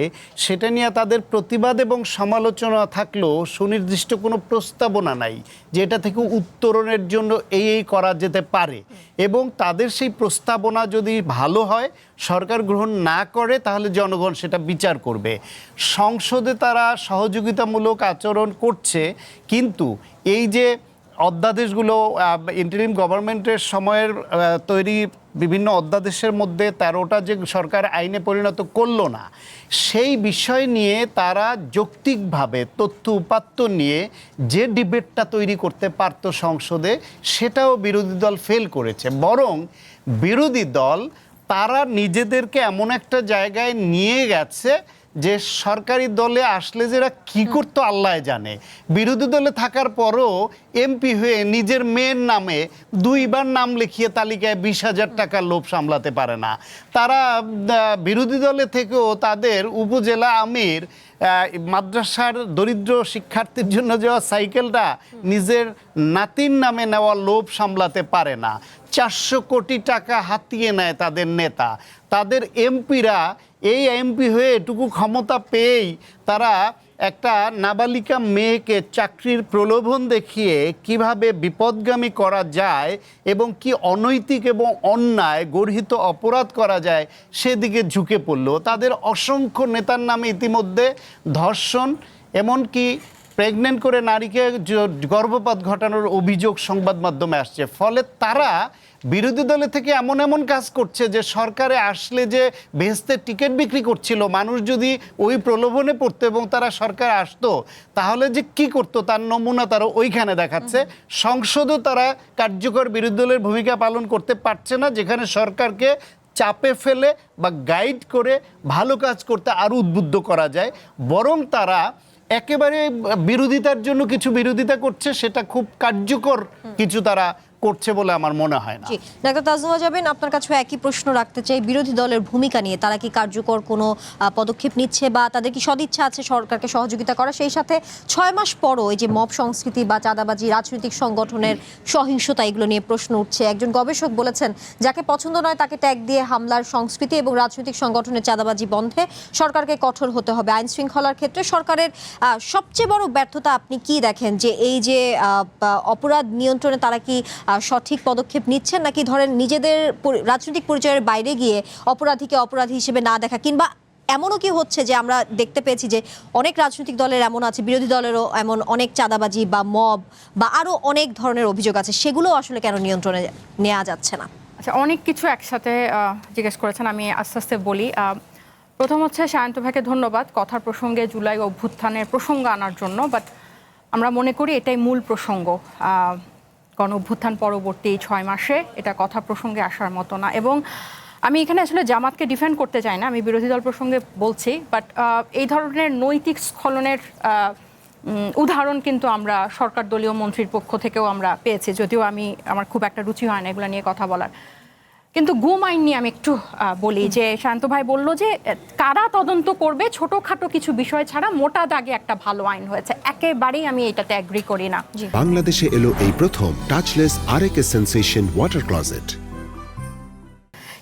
সেটা নিয়ে তাদের প্রতিবাদ এবং সমালোচনা থাকলেও সুনির্দিষ্ট কোনো প্রস্তাবনা নাই যে এটা থেকে উত্তরণের জন্য এই করা যেতে পারে। এবং তাদের সেই প্রস্তাবনা যদি ভালো হয়, সরকার গ্রহণ না করে, তাহলে জনগণ সেটা বিচার করবে। সংসদে তারা সহযোগিতামূলক আচরণ করছে, কিন্তু এই যে অধ্যাদেশগুলো ইন্টারিম গভর্নমেন্টের সময়ের তৈরি বিভিন্ন অধ্যাদেশের মধ্যে 13টা যে সরকার আইনে পরিণত করলো না, সেই বিষয় নিয়ে তারা যৌক্তিকভাবে তথ্য উপাত্ত নিয়ে যে ডিবেটটা তৈরি করতে পারত সংসদে, সেটাও বিরোধী দল ফেল করেছে। বরং বিরোধী দল তারা নিজেদেরকে এমন একটা জায়গায় নিয়ে গেছে যে সরকারি দলে আসলে যেটা কী করতো আল্লাহ জানে। বিরোধী দলে থাকার পরও এমপি হয়ে নিজের মেয়ের নামে 2বার নাম লিখিয়ে তালিকায় 20,000 টাকার লোভ সামলাতে পারে না। তারা বিরোধী দলে থেকেও তাদের উপজেলা আমির মাদ্রাসার দরিদ্র শিক্ষার্থীর জন্য যাওয়া সাইকেলটা নিজের নাতির নামে নেওয়া লোভ সামলাতে পারে না। 400 কোটি টাকা হাতিয়ে নেয় তাদের নেতা। তাদের এমপিরা এই এমপি হয়ে এটুকু ক্ষমতা পেয়েই তারা একটা নাবালিকা মেয়েকে চাকরির প্রলোভন দেখিয়ে কিভাবে বিপদগামী করা যায় এবং কি অনৈতিক এবং অন্যায় গর্হিত অপরাধ করা যায় সেদিকে ঝুঁকে পড়ল। তাদের অসংখ্য নেতার নামে ইতিমধ্যে ধর্ষণ, এমনকি প্রেগনেন্ট করে নারীকে গর্ভপাত ঘটানোর অভিযোগ সংবাদ মাধ্যমে আসছে। ফলে তারা বিরোধী দলে থেকে এমন এমন কাজ করছে যে সরকারে আসলে যে বেহেস্তের টিকিট বিক্রি করছিল, মানুষ যদি ওই প্রলোভনে পড়তো এবং তারা সরকার আসতো তাহলে যে কি করতো তার নমুনা তারা ওইখানে দেখাচ্ছে। সংসদও তারা কার্যকর বিরোধী দলের ভূমিকা পালন করতে পারছে না, যেখানে সরকারকে চাপে ফেলে বা গাইড করে ভালো কাজ করতে আরও উদ্বুদ্ধ করা যায়। বরং তারা একেবারে বিরোধিতার জন্য কিছু বিরোধিতা করছে, সেটা খুব কার্যকর কিছু তারা করছে বলে আমার মনে হয় না। ডাক্তার তাসনুভা জাবিন, আপনার কাছে একই প্রশ্ন রাখতে চাই। বিরোধী দলের ভূমিকা নিয়ে তারা কি কার্যকর কোনো পদক্ষেপ নিচ্ছে বা তাদের কি সদিচ্ছা আছে সরকারকে সহযোগিতা করা? সেই সাথে 6 মাস পরও এই যে মব সংস্কৃতি বা চাঁদাবাজি, রাজনৈতিক সংগঠনের সহিংসতা, এগুলো নিয়ে প্রশ্ন উঠছে। একজন গবেষক বলেছেন, যাকে পছন্দ নয় তাকে ট্যাগ দিয়ে হামলার সংস্কৃতি এবং রাজনৈতিক সংগঠনের চাঁদাবাজি বন্ধে সরকারকে কঠোর হতে হবে। আইন শৃঙ্খলার ক্ষেত্রে সরকারের সবচেয়ে বড় ব্যর্থতা আপনি কি দেখেন? যে এই যে অপরাধ নিয়ন্ত্রণে তারা কি সঠিক পদক্ষেপ নিচ্ছেন, নাকি ধরেন নিজেদের রাজনৈতিক পরিচয়ের বাইরে গিয়ে অপরাধীকে অপরাধী হিসেবে না দেখা, কিংবা এমনও কি হচ্ছে যে আমরা দেখতে পেয়েছি যে অনেক রাজনৈতিক দলের এমন আছে, বিরোধী দলেরও এমন অনেক চাঁদাবাজি বা মব বা আরো অনেক ধরনের অভিযোগ আছে, সেগুলো আসলে কেন নিয়ন্ত্রণে নেওয়া যাচ্ছে না? আচ্ছা, অনেক কিছু একসাথে জিজ্ঞেস করেছেন, আমি আস্তে আস্তে বলি। প্রথম হচ্ছে সায়ন্ত ভাইকে ধন্যবাদ কথার প্রসঙ্গে জুলাই অভ্যুত্থানের প্রসঙ্গ আনার জন্য, বাট আমরা মনে করি এটাই মূল প্রসঙ্গ। গণ অভ্যুত্থান পরবর্তী 6 মাসে এটা কথা প্রসঙ্গে আসার মতো না। এবং আমি এখানে আসলে জামাতকে ডিফেন্ড করতে চাই না, আমি বিরোধী দল প্রসঙ্গে বলছি, বাট এই ধরনের নৈতিক স্খলনের উদাহরণ কিন্তু আমরা সরকার দলীয় মন্ত্রীর পক্ষ থেকেও আমরা পেয়েছি, যদিও আমার খুব একটা রুচি হয় না এগুলো নিয়ে কথা বলার। কিন্তু গুম আইন নিয়ে আমি একটু বলি যে শান্ত ভাই বলল যে কারা তদন্ত করবে, ছোটখাটো কিছু বিষয় ছাড়া মোটা দাগে একটা ভালো আইন হয়েছে, একেবারেই আমি এটাতে এগ্রি করি না। বাংলাদেশে এলো এই প্রথম touchless RAK sensation water closet.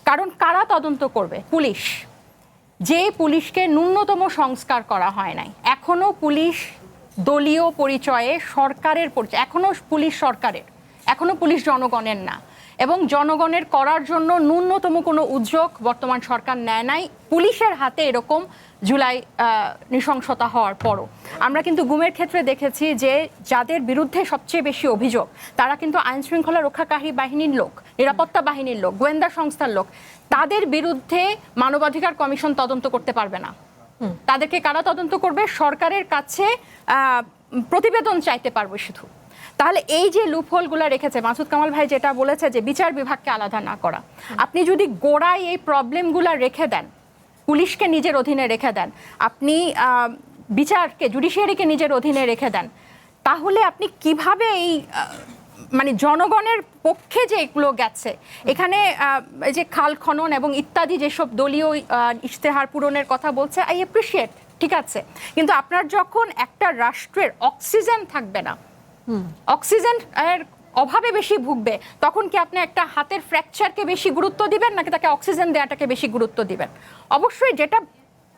কারণ কারা তদন্ত করবে? পুলিশ। যে পুলিশকে ন্যূনতম সংস্কার করা হয় নাই, এখনো পুলিশ দলীয় পরিচয়ে সরকারের পরিচয়, এখনো পুলিশ সরকারের, এখনো পুলিশ জনগণের না। এবং জনগণের করার জন্য ন্যূনতম কোনো উদ্যোগ বর্তমান সরকার নেয় নাই পুলিশের হাতে এরকম জুলাই নৃশংসতা হওয়ার পরও। আমরা কিন্তু গুমের ক্ষেত্রে দেখেছি যে যাদের বিরুদ্ধে সবচেয়ে বেশি অভিযোগ তারা কিন্তু আইন শৃঙ্খলা রক্ষাকারী বাহিনীর লোক, নিরাপত্তা বাহিনীর লোক, গোয়েন্দা সংস্থার লোক। তাদের বিরুদ্ধে মানবাধিকার কমিশন তদন্ত করতে পারবে না। তাদেরকে কারা তদন্ত করবে? সরকারের কাছে প্রতিবেদন চাইতে পারবে শুধু। তাহলে এই যে লুপহোলগুলো রেখেছে, মাসুদ কামাল ভাই যেটা বলেছে যে বিচার বিভাগকে আলাদা না করা, আপনি যদি গোড়ায় এই প্রবলেমগুলো রেখে দেন, পুলিশকে নিজের অধীনে রেখে দেন, আপনি বিচারকে, জুডিশিয়ারিকে নিজের অধীনে রেখে দেন, তাহলে আপনি কিভাবে এই মানে জনগণের পক্ষে যে এগুলো গেছে, এখানে যে খাল খনন এবং ইত্যাদি যেসব দলীয় ইশতেহার পূরণের কথা বলছে, আই অ্যাপ্রিশিয়েট, ঠিক আছে, কিন্তু আপনার যখন একটা রাষ্ট্রের অক্সিজেন থাকবে না, অক্সিজেন এর অভাবে বেশি ভুগবে, তখন কি আপনি একটা হাতের ফ্র্যাকচারকে বেশি গুরুত্ব দিবেন নাকি তাকে অক্সিজেন দেওয়াটাকে বেশি গুরুত্ব দিবেন? অবশ্যই যেটা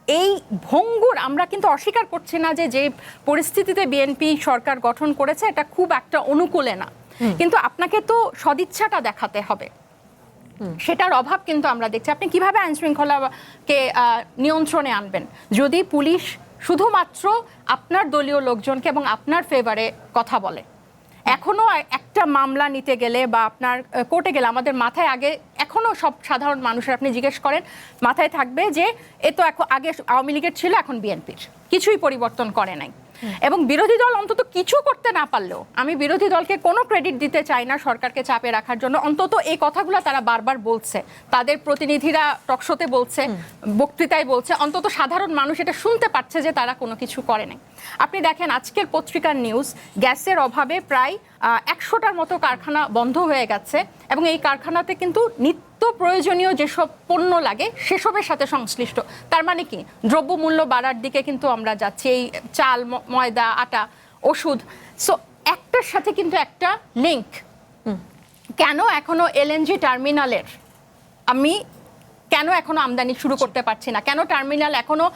এই ভঙ্গুর, আমরা কিন্তু অস্বীকার করছি না যে পরিস্থিতিতে বিএনপি সরকার গঠন করেছে এটা খুব একটা অনুকূলে না, কিন্তু আপনাকে তো সদিচ্ছাটা দেখাতে হবে, সেটার অভাব কিন্তু আমরা দেখছি। আপনি কিভাবে আইন শৃঙ্খলাকে নিয়ন্ত্রণে আনবেন যদি পুলিশ শুধুমাত্র আপনার দলীয় লোকজনকে এবং আপনার ফেভারে কথা বলে? এখনো একটা মামলা নিতে গেলে বা আপনার কোর্টে গেলে আমাদের মাথায় আগে, এখনো সব সাধারণ মানুষের আপনি জিজ্ঞেস করেন, মাথায় থাকবে যে এ তো এখন আগে আওয়ামী লীগের ছিল, এখন বিএনপির, কিছুই পরিবর্তন করে নাই। এবং বিরোধী দল অন্তত কিছু করতে না পারলেও, আমি বিরোধী দলকে কোনো ক্রেডিট দিতে চাই না সরকারকে চাপে রাখার জন্য, অন্তত এই কথাগুলো তারা বারবার বলছে, তাদের প্রতিনিধিরা টকশোতে বলছে, বক্তৃতায় বলছে, অন্তত সাধারণ মানুষ এটা শুনতে পাচ্ছে যে তারা কোনো কিছু করে নাই। আপনি দেখেন আজকের পত্রিকার নিউজ, গ্যাসের অভাবে প্রায় 100টার মতো কারখানা বন্ধ হয়ে গেছে, এবং এই কারখানাতে কিন্তু নিত্য প্রয়োজনীয় যেসব পণ্য লাগে সেসবের সাথে সংশ্লিষ্ট। তার মানে কি, দ্রব্যমূল্য বাড়ার দিকে কিন্তু আমরা যাচ্ছি, এই চাল, ময়দা, আটা, ওষুধ, সো একটার সাথে কিন্তু একটা লিঙ্ক। কেন এখনো এলএনজি টার্মিনালের কেন এখনো আমদানি শুরু করতে পারছি না? কেন টার্মিনাল এখনো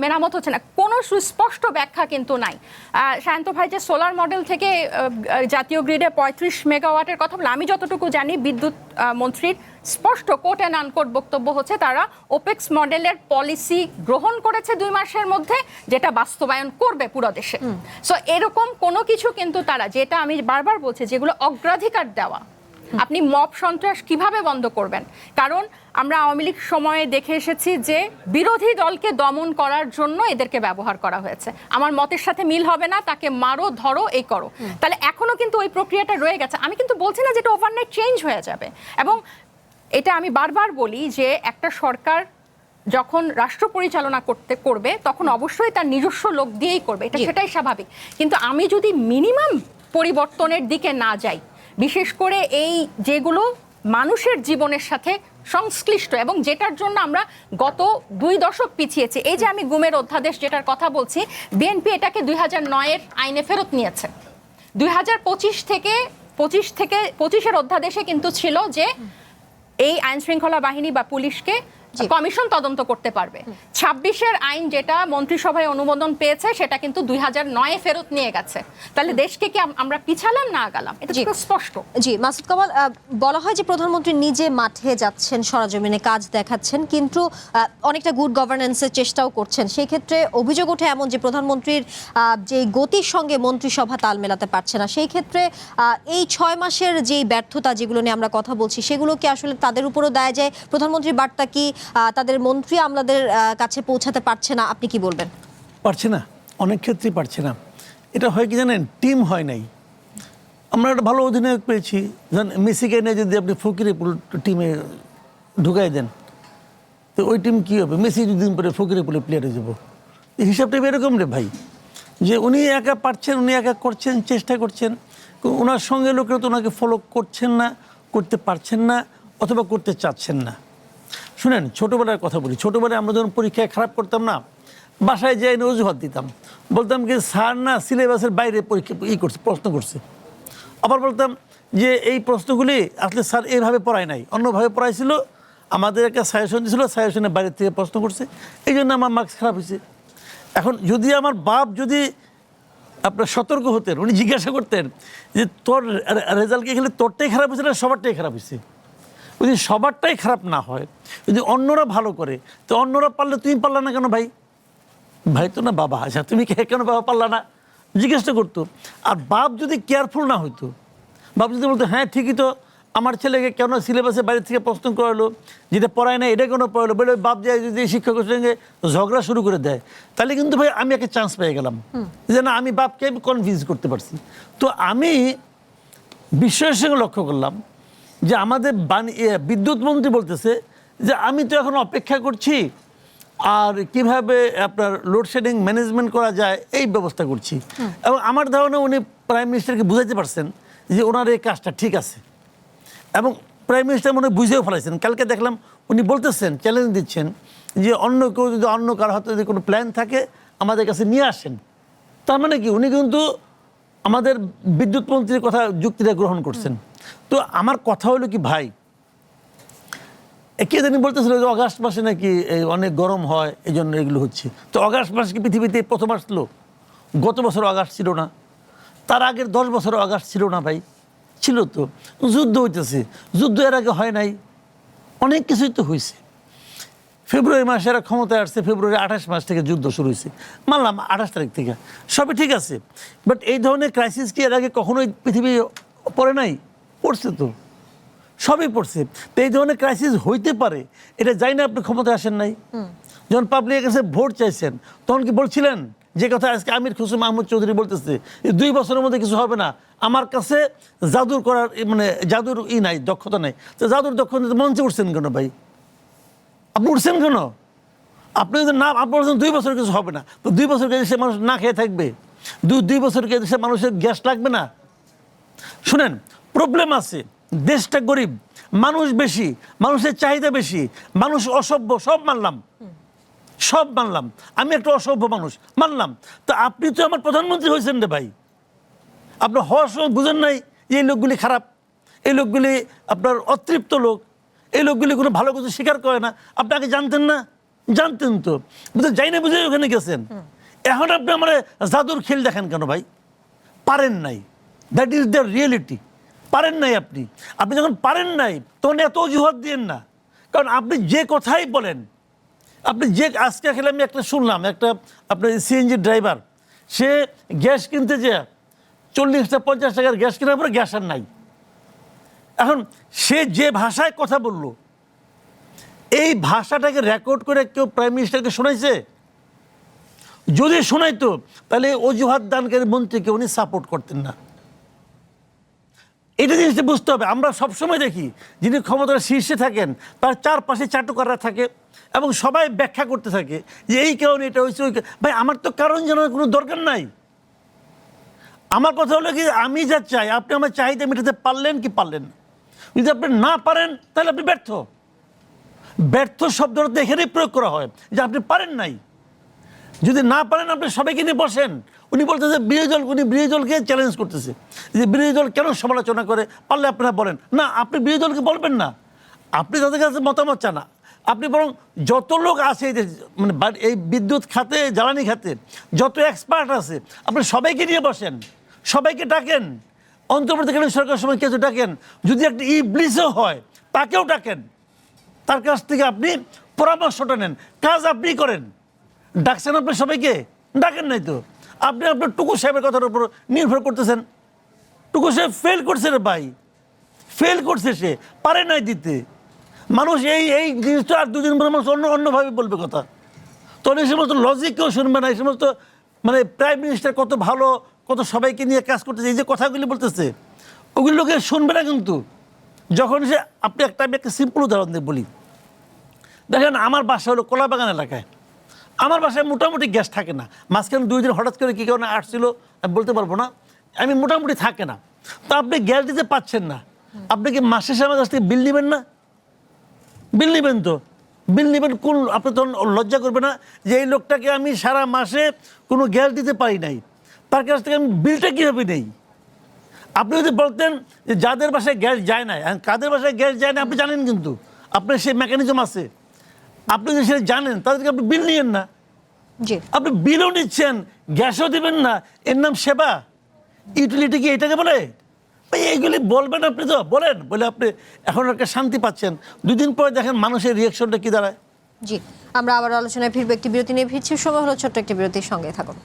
মেরামত হচ্ছে না? কোনো সুস্পষ্ট ব্যাখ্যা কিন্তু নাই। শান্ত ভাই যে সোলার মডেল থেকে জাতীয় গ্রিডে 35 মেগাওয়াটের কথা বলে, আমি যতটুকু জানি বিদ্যুৎ মন্ত্রীর স্পষ্ট কোট অ্যান্ড আনকোট বক্তব্য হচ্ছে তারা ওপেক্স মডেলের পলিসি গ্রহণ করেছে 2 মাসের মধ্যে, যেটা বাস্তবায়ন করবে পুরো দেশে। সো এরকম কোনো কিছু কিন্তু তারা, যেটা আমি বারবার বলছি, যেগুলো অগ্রাধিকার দেওয়া, আপনি মব সন্ত্রাস কিভাবে বন্ধ করবেন? কারণ আমরা আওয়ামী লীগ সময়ে দেখে এসেছি যে বিরোধী দলকে দমন করার জন্য এদেরকে ব্যবহার করা হয়েছে। আমার মতের সাথে মিল হবে না, তাকে মারো, ধরো, এই করো। তাহলে এখনো কিন্তু ওই প্রক্রিয়াটা রয়ে গেছে। আমি কিন্তু বলছি না যে এটা ওভারনাইট চেঞ্জ হয়ে যাবে, এবং এটা আমি বারবার বলি যে একটা সরকার যখন রাষ্ট্র পরিচালনা করবে তখন অবশ্যই তার নিজস্ব লোক দিয়েই করবে, এটা সেটাই স্বাভাবিক। কিন্তু আমি যদি মিনিমাম পরিবর্তনের দিকে না যাই, বিশেষ করে এই যেগুলো মানুষের জীবনের সাথে সংশ্লিষ্ট এবং যেটার জন্য আমরা গত 2 দশক পিছিয়েছি, এই যে আমি গুমের অধ্যাদেশ যেটার কথা বলছি, বিএনপি এটাকে 2009-এর আইনে ফেরত নিয়েছে। 2025 থেকে 25-এর অধ্যাদেশে কিন্তু ছিল যে এই আইন শৃঙ্খলা বাহিনী বা পুলিশকে কমিশন তদন্ত করতে পারবে। 26-এর আইন যেটা মন্ত্রিসভায় অনুমোদন পেয়েছে সেটা কিন্তু 2009-এ ফেরত নিয়ে গেছে। তাহলে দেশকে কি আমরা পিছালাম না আগালাম? এটা তো স্পষ্ট। জি মাসুদ কামাল, বলা হয় যে প্রধানমন্ত্রী নিজে মাঠে যাচ্ছেন, সরেজমিনে কাজ দেখাচ্ছেন, কিন্তু অনেকটা গুড গভর্নেন্সের চেষ্টাও করছেন। সেই ক্ষেত্রে অভিযোগ ওঠে এমন যে প্রধানমন্ত্রীর যে গতির সঙ্গে মন্ত্রিসভা তাল মেলাতে পারছে না। সেই ক্ষেত্রে এই 6 মাসের যে ব্যর্থতা যেগুলো নিয়ে আমরা কথা বলছি সেগুলো কি আসলে তাদের উপরও দায় যায়? প্রধানমন্ত্রীর বার্তা কি তাদের মন্ত্রী আমলাদের কাছে পৌঁছাতে পারছে না? আপনি কি বলবেন? পারছে না, অনেক ক্ষেত্রেই পারছে না। এটা হয় কি জানেন, টিম হয় নাই। আমরা একটা ভালো অধিনায়ক পেয়েছি, যেমন মেসিকে নিয়ে যদি আপনি ফকিরপুর টিমে ঢুকাই দেন তো ওই টিম কী হবে? মেসি দুদিন পরে ফকিরপুরে প্লেয়ার হয়ে যাবো। হিসাবটা এরকম রে ভাই, যে উনি একা পারছেন, উনি একা করছেন, চেষ্টা করছেন, ওনার সঙ্গে লোকেরা তো ওনাকে ফলো করছেন না, করতে পারছেন না, অথবা করতে চাচ্ছেন না। শুনেন, ছোটোবেলার কথা বলি। ছোটোবেলায় আমরা যখন পরীক্ষায় খারাপ করতাম না, বাসায় যাই না অজুহাত দিতাম, বলতাম কি স্যার না সিলেবাসের বাইরে পরীক্ষা করছে, প্রশ্ন করছে। আবার বলতাম যে এই প্রশ্নগুলি আসলে স্যার এইভাবে পড়ায় নাই, অন্যভাবে পড়াইছিল, আমাদের একটা সাজেশন দিয়েছিল, সাজেশনের বাইরের থেকে প্রশ্ন করছে, এই জন্য আমার মার্কস খারাপ হয়েছে। এখন যদি আমার বাপ যদি আপনার সতর্ক হতেন, উনি জিজ্ঞাসা করতেন যে তোর রেজাল্ট কি খেলে তোরটাই খারাপ হয়েছে না সবারটাই খারাপ হয়েছে? যদি সবারটাই খারাপ না হয়, যদি অন্যরা ভালো করে, তো অন্যরা পারলে তুমি পারলা না কেন ভাই? ভাই তো না বাবা, আচ্ছা তুমি কেন বাবা পারলা না জিজ্ঞাসা করতো। আর বাপ যদি কেয়ারফুল না হইতো, বাপ যদি বলতো হ্যাঁ ঠিকই তো, আমার ছেলেকে কেন সিলেবাসের বাইরে থেকে প্রশ্ন করালো, যেটা পড়ায় না এটা কেন পড়ালো, বলে বাপ যায় যদি শিক্ষকের সঙ্গে ঝগড়া শুরু করে দেয়, তাহলে কিন্তু ভাই আমি একটা চান্স পেয়ে গেলাম যে না, আমি বাপকে আমি কনভিন্স করতে পারছি। তো আমি বিস্ময়ের সঙ্গে লক্ষ্য করলাম যে আমাদের বিদ্যুৎ মন্ত্রী বলতেছে যে আমি তো এখন অপেক্ষা করছি আর কিভাবে আপনার লোডশেডিং ম্যানেজমেন্ট করা যায় এই ব্যবস্থা করছি। এবং আমার ধারণা উনি প্রাইম মিনিস্টারকে বুঝাইতে পারছেন যে ওনার এই কাজটা ঠিক আছে, এবং প্রাইম মিনিস্টার মনে বুঝেও ফেলাইছেন। কালকে দেখলাম উনি বলতেছেন, চ্যালেঞ্জ দিচ্ছেন যে অন্য কেউ যদি অন্য কারো হাতে যদি কোনো প্ল্যান থাকে আমাদের কাছে নিয়ে আসেন। তার মানে কি উনি কিন্তু আমাদের বিদ্যুৎ মন্ত্রীর কথা যুক্তিটা গ্রহণ করছেন। তো আমার কথা হলো কি ভাই, কে জানি বলতেছিল যে অগাস্ট মাসে নাকি অনেক গরম হয়, এই জন্য এগুলো হচ্ছে। তো অগাস্ট মাস কি পৃথিবীতে প্রথম আসলো? গত বছর অগাস্ট ছিল না, তার আগের 10 বছর অগাস্ট ছিল না ভাই? ছিল তো। যুদ্ধ হইতেছে, যুদ্ধ এর আগে হয় নাই? অনেক কিছুই তো হয়েছে। ফেব্রুয়ারি মাসে এরা ক্ষমতায় আসছে, ফেব্রুয়ারি 28 মাস থেকে যুদ্ধ শুরু হয়েছে, মানলাম 28 তারিখ থেকে, সবই ঠিক আছে। বাট এই ধরনের ক্রাইসিস কি এর আগে কখনোই পৃথিবী পড়ে নাই? পড়ছে তো, সবই পড়ছে। তো এই ধরনের ক্রাইসিস হইতে পারে, এটা যাই না আপনি ক্ষমতায় আসেন নাই। যখন পাবলিকের কাছে ভোট চাইছেন তখন কি বলছিলেন যে কথা আজকে আমির খুসরো মাহমুদ চৌধুরী বলতেছে, 2 বছরের মধ্যে কিছু হবে না, আমার কাছে জাদুর করার মানে জাদুর নাই, দক্ষতা নাই। তো জাদুর দক্ষতা মঞ্চে উঠছেন কেন ভাই? আপনি উঠছেন কেন? আপনি যদি না, আপনি বলছেন 2 বছর কিছু হবে না, তো 2 বছর দেশের মানুষ না খেয়ে থাকবে? 2 বছর দেশের মানুষের গ্যাস লাগবে না? শুনেন, প্রবলেম আছে, দেশটা গরিব, মানুষ বেশি, মানুষের চাহিদা বেশি, মানুষ অসভ্য, সব মানলাম, সব মানলাম, আমি একটা অসভ্য মানুষ মানলাম। তো আপনি তো আমার প্রধানমন্ত্রী হয়েছেন রে ভাই, আপনার হওয়ার সময় বুঝেন নাই যে এই লোকগুলি খারাপ, এই লোকগুলি আপনার অতৃপ্ত লোক, এই লোকগুলি কোনো ভালো কিছু স্বীকার করে না। আপনি আগে জানতেন না? জানতেন তো, বুঝতে যাই না বুঝে ওখানে গেছেন। এখন আপনি আমার জাদুর খেল দেখেন কেন ভাই? পারেন নাই, দ্যাট ইজ দ্য রিয়েলিটি। পারেন নাই আপনি। আপনি যখন পারেন নাই তখন এত অজুহাত দিয়েন না, কারণ আপনি যে কথাই বলেন, আপনি যে আজকে খেলে আমি একটা শুনলাম, একটা আপনার সিএনজি ড্রাইভার, সে গ্যাস কিনতে যে 40-50 টাকার গ্যাস কেনার পরে গ্যাস আর নাই। এখন সে যে ভাষায় কথা বলল, এই ভাষাটাকে রেকর্ড করে কেউ প্রাইম মিনিস্টারকে শোনাইছে? যদি শোনাইতো তাহলে অজুহাত দানকারী মন্ত্রীকে উনি সাপোর্ট করতেন না। এটা জিনিসটা বুঝতে হবে। আমরা সবসময় দেখি যিনি ক্ষমতার শীর্ষে থাকেন তার চারপাশে চাটুকাররা থাকে এবং সবাই ব্যাখ্যা করতে থাকে যে এই কারণে এটা হয়েছে, ওই ভাই আমার তো কারণ জানার কোনো দরকার নাই। আমার কথা হলো কি, আমি যা চাই আপনি আমার চাহিদা মেটাতে পারলেন কি পারলেন না? যদি আপনি না পারেন তাহলে আপনি ব্যর্থ। ব্যর্থ শব্দটা এখানেই প্রয়োগ করা হয় যে আপনি পারেন নাই। যদি না পারেন আপনি সবাইকে নিয়ে বসেন। উনি বলতেছে বিরোধী দল, উনি বিরোধী দলকে চ্যালেঞ্জ করতেছে যে বিরোধী দল কেন সমালোচনা করে, পারলে আপনারা বলেন না। আপনি বিরোধী দলকে বলবেন না, আপনি তাদের কাছে মতামত চান না। আপনি বরং যত লোক আছে এই যে মানে এই বিদ্যুৎ খাতে, জ্বালানি খাতে যত এক্সপার্ট আছে আপনি সবাইকে নিয়ে বসেন, সবাইকে ডাকেন, অন্তর্বর্তীকালীন সরকার সময় কিছু ডাকেন, যদি একটা ইবলিসও হয় তাকেও ডাকেন, তার কাছ থেকে আপনি পরামর্শটা নেন, কাজ আপনি করেন। ডাকছেন আপনি সবাইকে? ডাকেন নাই তো। আপনি আপনার টুকু সাহেবের কথার উপর নির্ভর করতেছেন। টুকু সাহেব ফেল করছে রে ভাই, ফেল করছে, সে পারে নাই দিতে। মানুষ এই জিনিসটা আর দুদিন পরে মানুষ অন্যভাবে বলবে কথা। তখন এই সমস্ত লজিক কেউ শুনবে না। এই সমস্ত মানে প্রাইম মিনিস্টার কত ভালো, কত সবাইকে নিয়ে কাজ করতেছে, এই যে কথাগুলি বলতেছে ওগুলি লোকে শুনবে না। কিন্তু যখন সে আমি একটা সিম্পল উদাহরণ দিয়ে বলি, দেখেন আমার বাসা হলো কলাবাগান এলাকায়। আমার বাসায় মোটামুটি গ্যাস থাকে না। মাঝখানে 2 দিন হঠাৎ করে কী কারণে আসছিল আমি বলতে পারবো না, আমি মোটামুটি থাকে না। তো আপনি গ্যাস দিতে পাচ্ছেন না, আপনি কি মাসে শেষে আমার কাছ থেকে বিল নেবেন না? বিল নেবেন তো। বিল নেবেন কোন, আপনি তখন লজ্জা করবে না যে এই লোকটাকে আমি সারা মাসে কোনো গ্যাস দিতে পারি নাই, তার কাছ থেকে আমি বিলটা কীভাবে নেই? আপনি যদি বলতেন যে যাদের বাসায় গ্যাস যায় না, কাদের বাসায় গ্যাস যায় না আপনি জানেন, কিন্তু আপনার সেই মেকানিজম আছে, আপনি যদি সেটা জানেন তাদেরকে আপনি বিল নিয়েন না। জি, আপনি বিলও নিচ্ছেন, গ্যাসও দিবেন না, এর নাম সেবা? ইউটিলিটি কি এটাকে বলে? এইগুলি বলবেন আপনি, তো বলেন, বলে আপনি এখন একটা শান্তি পাচ্ছেন। 2 দিন পরে দেখেন মানুষের রিয়াকশনটা কি দাঁড়ায়। জি, আমরা আবার আলোচনায় ফিরবো। একটি বিরতি নিয়ে ফিরছি, সময় হলো ছোট্ট একটি বিরতির, সঙ্গে থাকুন।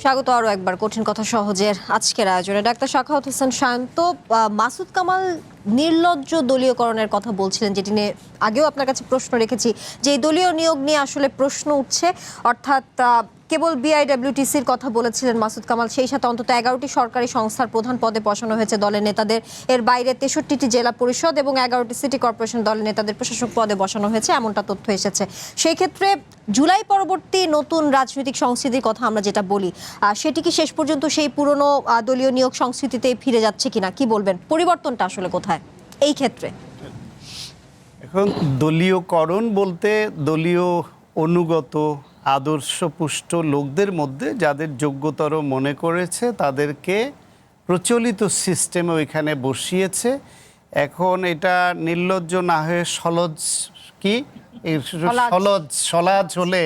স্বাগত আরও একবার কঠিন কথা সহজের আজকের আয়োজনে। ডাক্তার সাখাওয়াত হোসেন সায়ন্ত, মাসুদ কামাল নির্লজ্জ দলীয়করণের কথা বলছিলেন, যেটি নিয়ে আগেও আপনার কাছে প্রশ্ন রেখেছি, যে এই দলীয় নিয়োগ নিয়ে আসলে প্রশ্ন উঠছে। অর্থাৎ কেবল বিআইডব্লিউটিসির কথা বলেছিলেন মাসুদ কামাল, সেই সাথে অন্তত 11টি সরকারি সংস্থার প্রধান পদে বসানো হয়েছে দলের নেতাদের। এর বাইরে 63টি জেলা পরিষদ এবং 11টি সিটি কর্পোরেশন দলের নেতাদের প্রশাসক পদে বসানো হয়েছে, এমনটা তথ্য এসেছে। সেই ক্ষেত্রে জুলাই পরবর্তী নতুন রাজনৈতিক সংস্কৃতির কথা আমরা যেটা বলি, সেটি কি শেষ পর্যন্ত সেই পুরনো দলীয় নিয়োগ সংস্কৃতিতে ফিরে যাচ্ছে কিনা, কি বলবেন? পরিবর্তনটা আসলে কোথায় এই ক্ষেত্রে? এখন দলীয়করণ বলতে দলীয় অনুগত আদর্শপুষ্ট লোকদের মধ্যে যাদের যোগ্যতর মনে করেছে তাদেরকে প্রচলিত সিস্টেমে ওইখানে বসিয়েছে। এখন এটা নির্লজ্জ না হয়ে সলজ, কি সলাজ হলে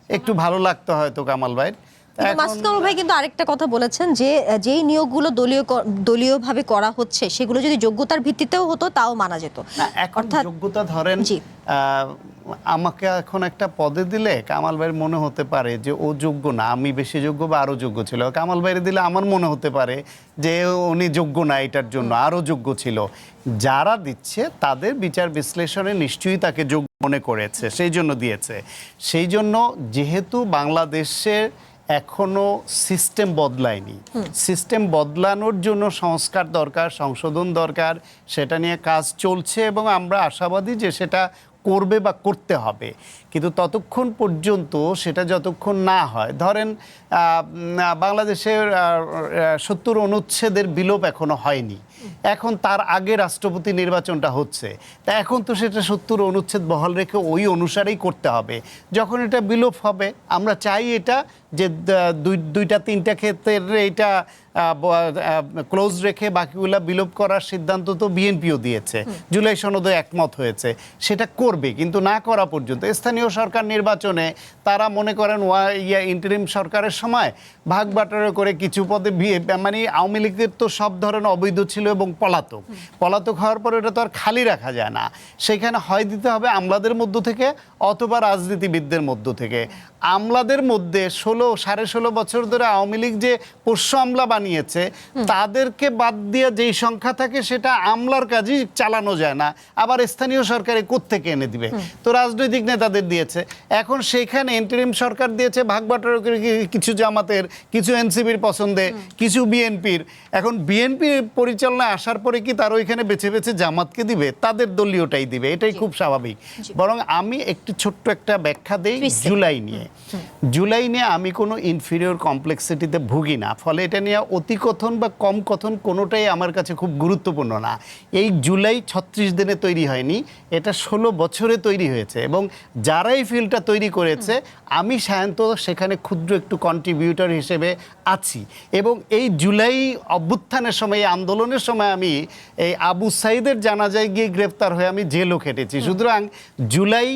একটু ভালো লাগতো হয়তো কামাল ভাই। মাসুদ কামাল ভাই কিন্তু আরেকটা কথা বলেছেন যে যেই নিয়োগগুলো দলীয়ভাবে করা হচ্ছে সেগুলো যদি যোগ্যতার ভিত্তিতেও হতো তাও মানা যেত। অর্থাৎ যোগ্যতা ধরেন, আমাকে এখন একটা পদে দিলে কামাল ভাইয়ের মনে হতে পারে যে ও যোগ্য না, আমি বেশি যোগ্য বা আরো যোগ্য ছিল। কামাল ভাইয়ের দিলে আমার মনে হতে পারে যে উনি যোগ্য না, এটার জন্য আরো যোগ্য ছিল। যারা দিচ্ছে তাদের বিচার বিশ্লেষণে নিশ্চয়ই তাকে যোগ্য মনে করেছে, সেই জন্য দিয়েছে। সেই জন্য যেহেতু বাংলাদেশের এখনো সিস্টেম বদলায়নি, সিস্টেম বদলানোর জন্য সংস্কার দরকার, সংশোধন দরকার, সেটা নিয়ে কাজ চলছে এবং আমরা আশাবাদী যে সেটা করবে বা করতে হবে। কিন্তু ততক্ষণ পর্যন্ত সেটা যতক্ষণ না হয়, ধরেন বাংলাদেশের 70 অনুচ্ছেদের বিলোপ এখনো হয়নি, এখন তার আগে রাষ্ট্রপতি নির্বাচনটা হচ্ছে, তা এখন তো সেটা 70 অনুচ্ছেদ বহাল রেখে ওই অনুসারেই করতে হবে। যখন এটা বিলোপ হবে, আমরা চাই এটা যে 2-3টা ক্ষেত্রে এটা ক্লোজ রেখে বাকিগুলা বিলোপ করার সিদ্ধান্ত তো বিএনপিও দিয়েছে, জুলাই সনদে একমত হয়েছে, সেটা করবে। কিন্তু না করা পর্যন্ত স্থানীয় সরকার নির্বাচনে তারা মনে করেন ইন্টারিম সরকারের সময় ভাগ বাটোয়ারা করে কিছু পদে মানে আওয়ামী লীগের তো সব ধরনের অবৈধ ছিল এবং পলাতক হওয়ার পর এটা তো আর খালি রাখা যায় না, সেখানে হয় দিতে হবে আমলাদের মধ্য থেকে অথবা রাজনীতিবিদদের মধ্য থেকে। আমলাদের মধ্যে 16.5 বছর ধরে আওয়ামী লীগ যে পোষ্য আমলা বানিয়েছে, তাদেরকে বাদ দিয়ে যেই সংখ্যা থাকে সেটা আমলার কাজই চালানো যায় না, আবার স্থানীয় সরকারে কোত্থেকে এনে দিবে? তো রাজনৈতিক নেতাদের দিয়েছে। এখন সেইখানে ইন্টারিম সরকার দিয়েছে ভাগ বাটোয়ারা করে, কিছু জামাতের, কিছু এনসিপির পছন্দে, কিছু বিএনপির। এখন বিএনপির পরিচালনায় আসার পরে কি তারা ওইখানে বেছে বেছে জামাতকে দিবে? তাদের দলীয়টাই দিবে, এটাই খুব স্বাভাবিক। বরং আমি একটু ছোট্ট একটা ব্যাখ্যা দেই জুলাই নিয়ে। জুলাই নিয়ে আমি কোনো ইনফিরিয়র কমপ্লেক্সিটিতে ভুগি না, ফলে এটা নিয়ে অতি কথন বা কম কথন কোনোটাই আমার কাছে খুব গুরুত্বপূর্ণ না। এই জুলাই 36 দিনে তৈরি হয়নি, এটা 16 বছরে তৈরি হয়েছে এবং যারাই ফিল্ডটা তৈরি করেছে আমি সায়ন্ত সেখানে ক্ষুদ্র একটু কন্ট্রিবিউটর হিসেবে আছি। এবং এই জুলাই অভ্যুত্থানের সময়, এই আন্দোলনের সময় আমি এই আবু সাইদের জানাজায় গিয়ে গ্রেফতার হয়ে আমি জেলও খেটেছি। সুতরাং জুলাই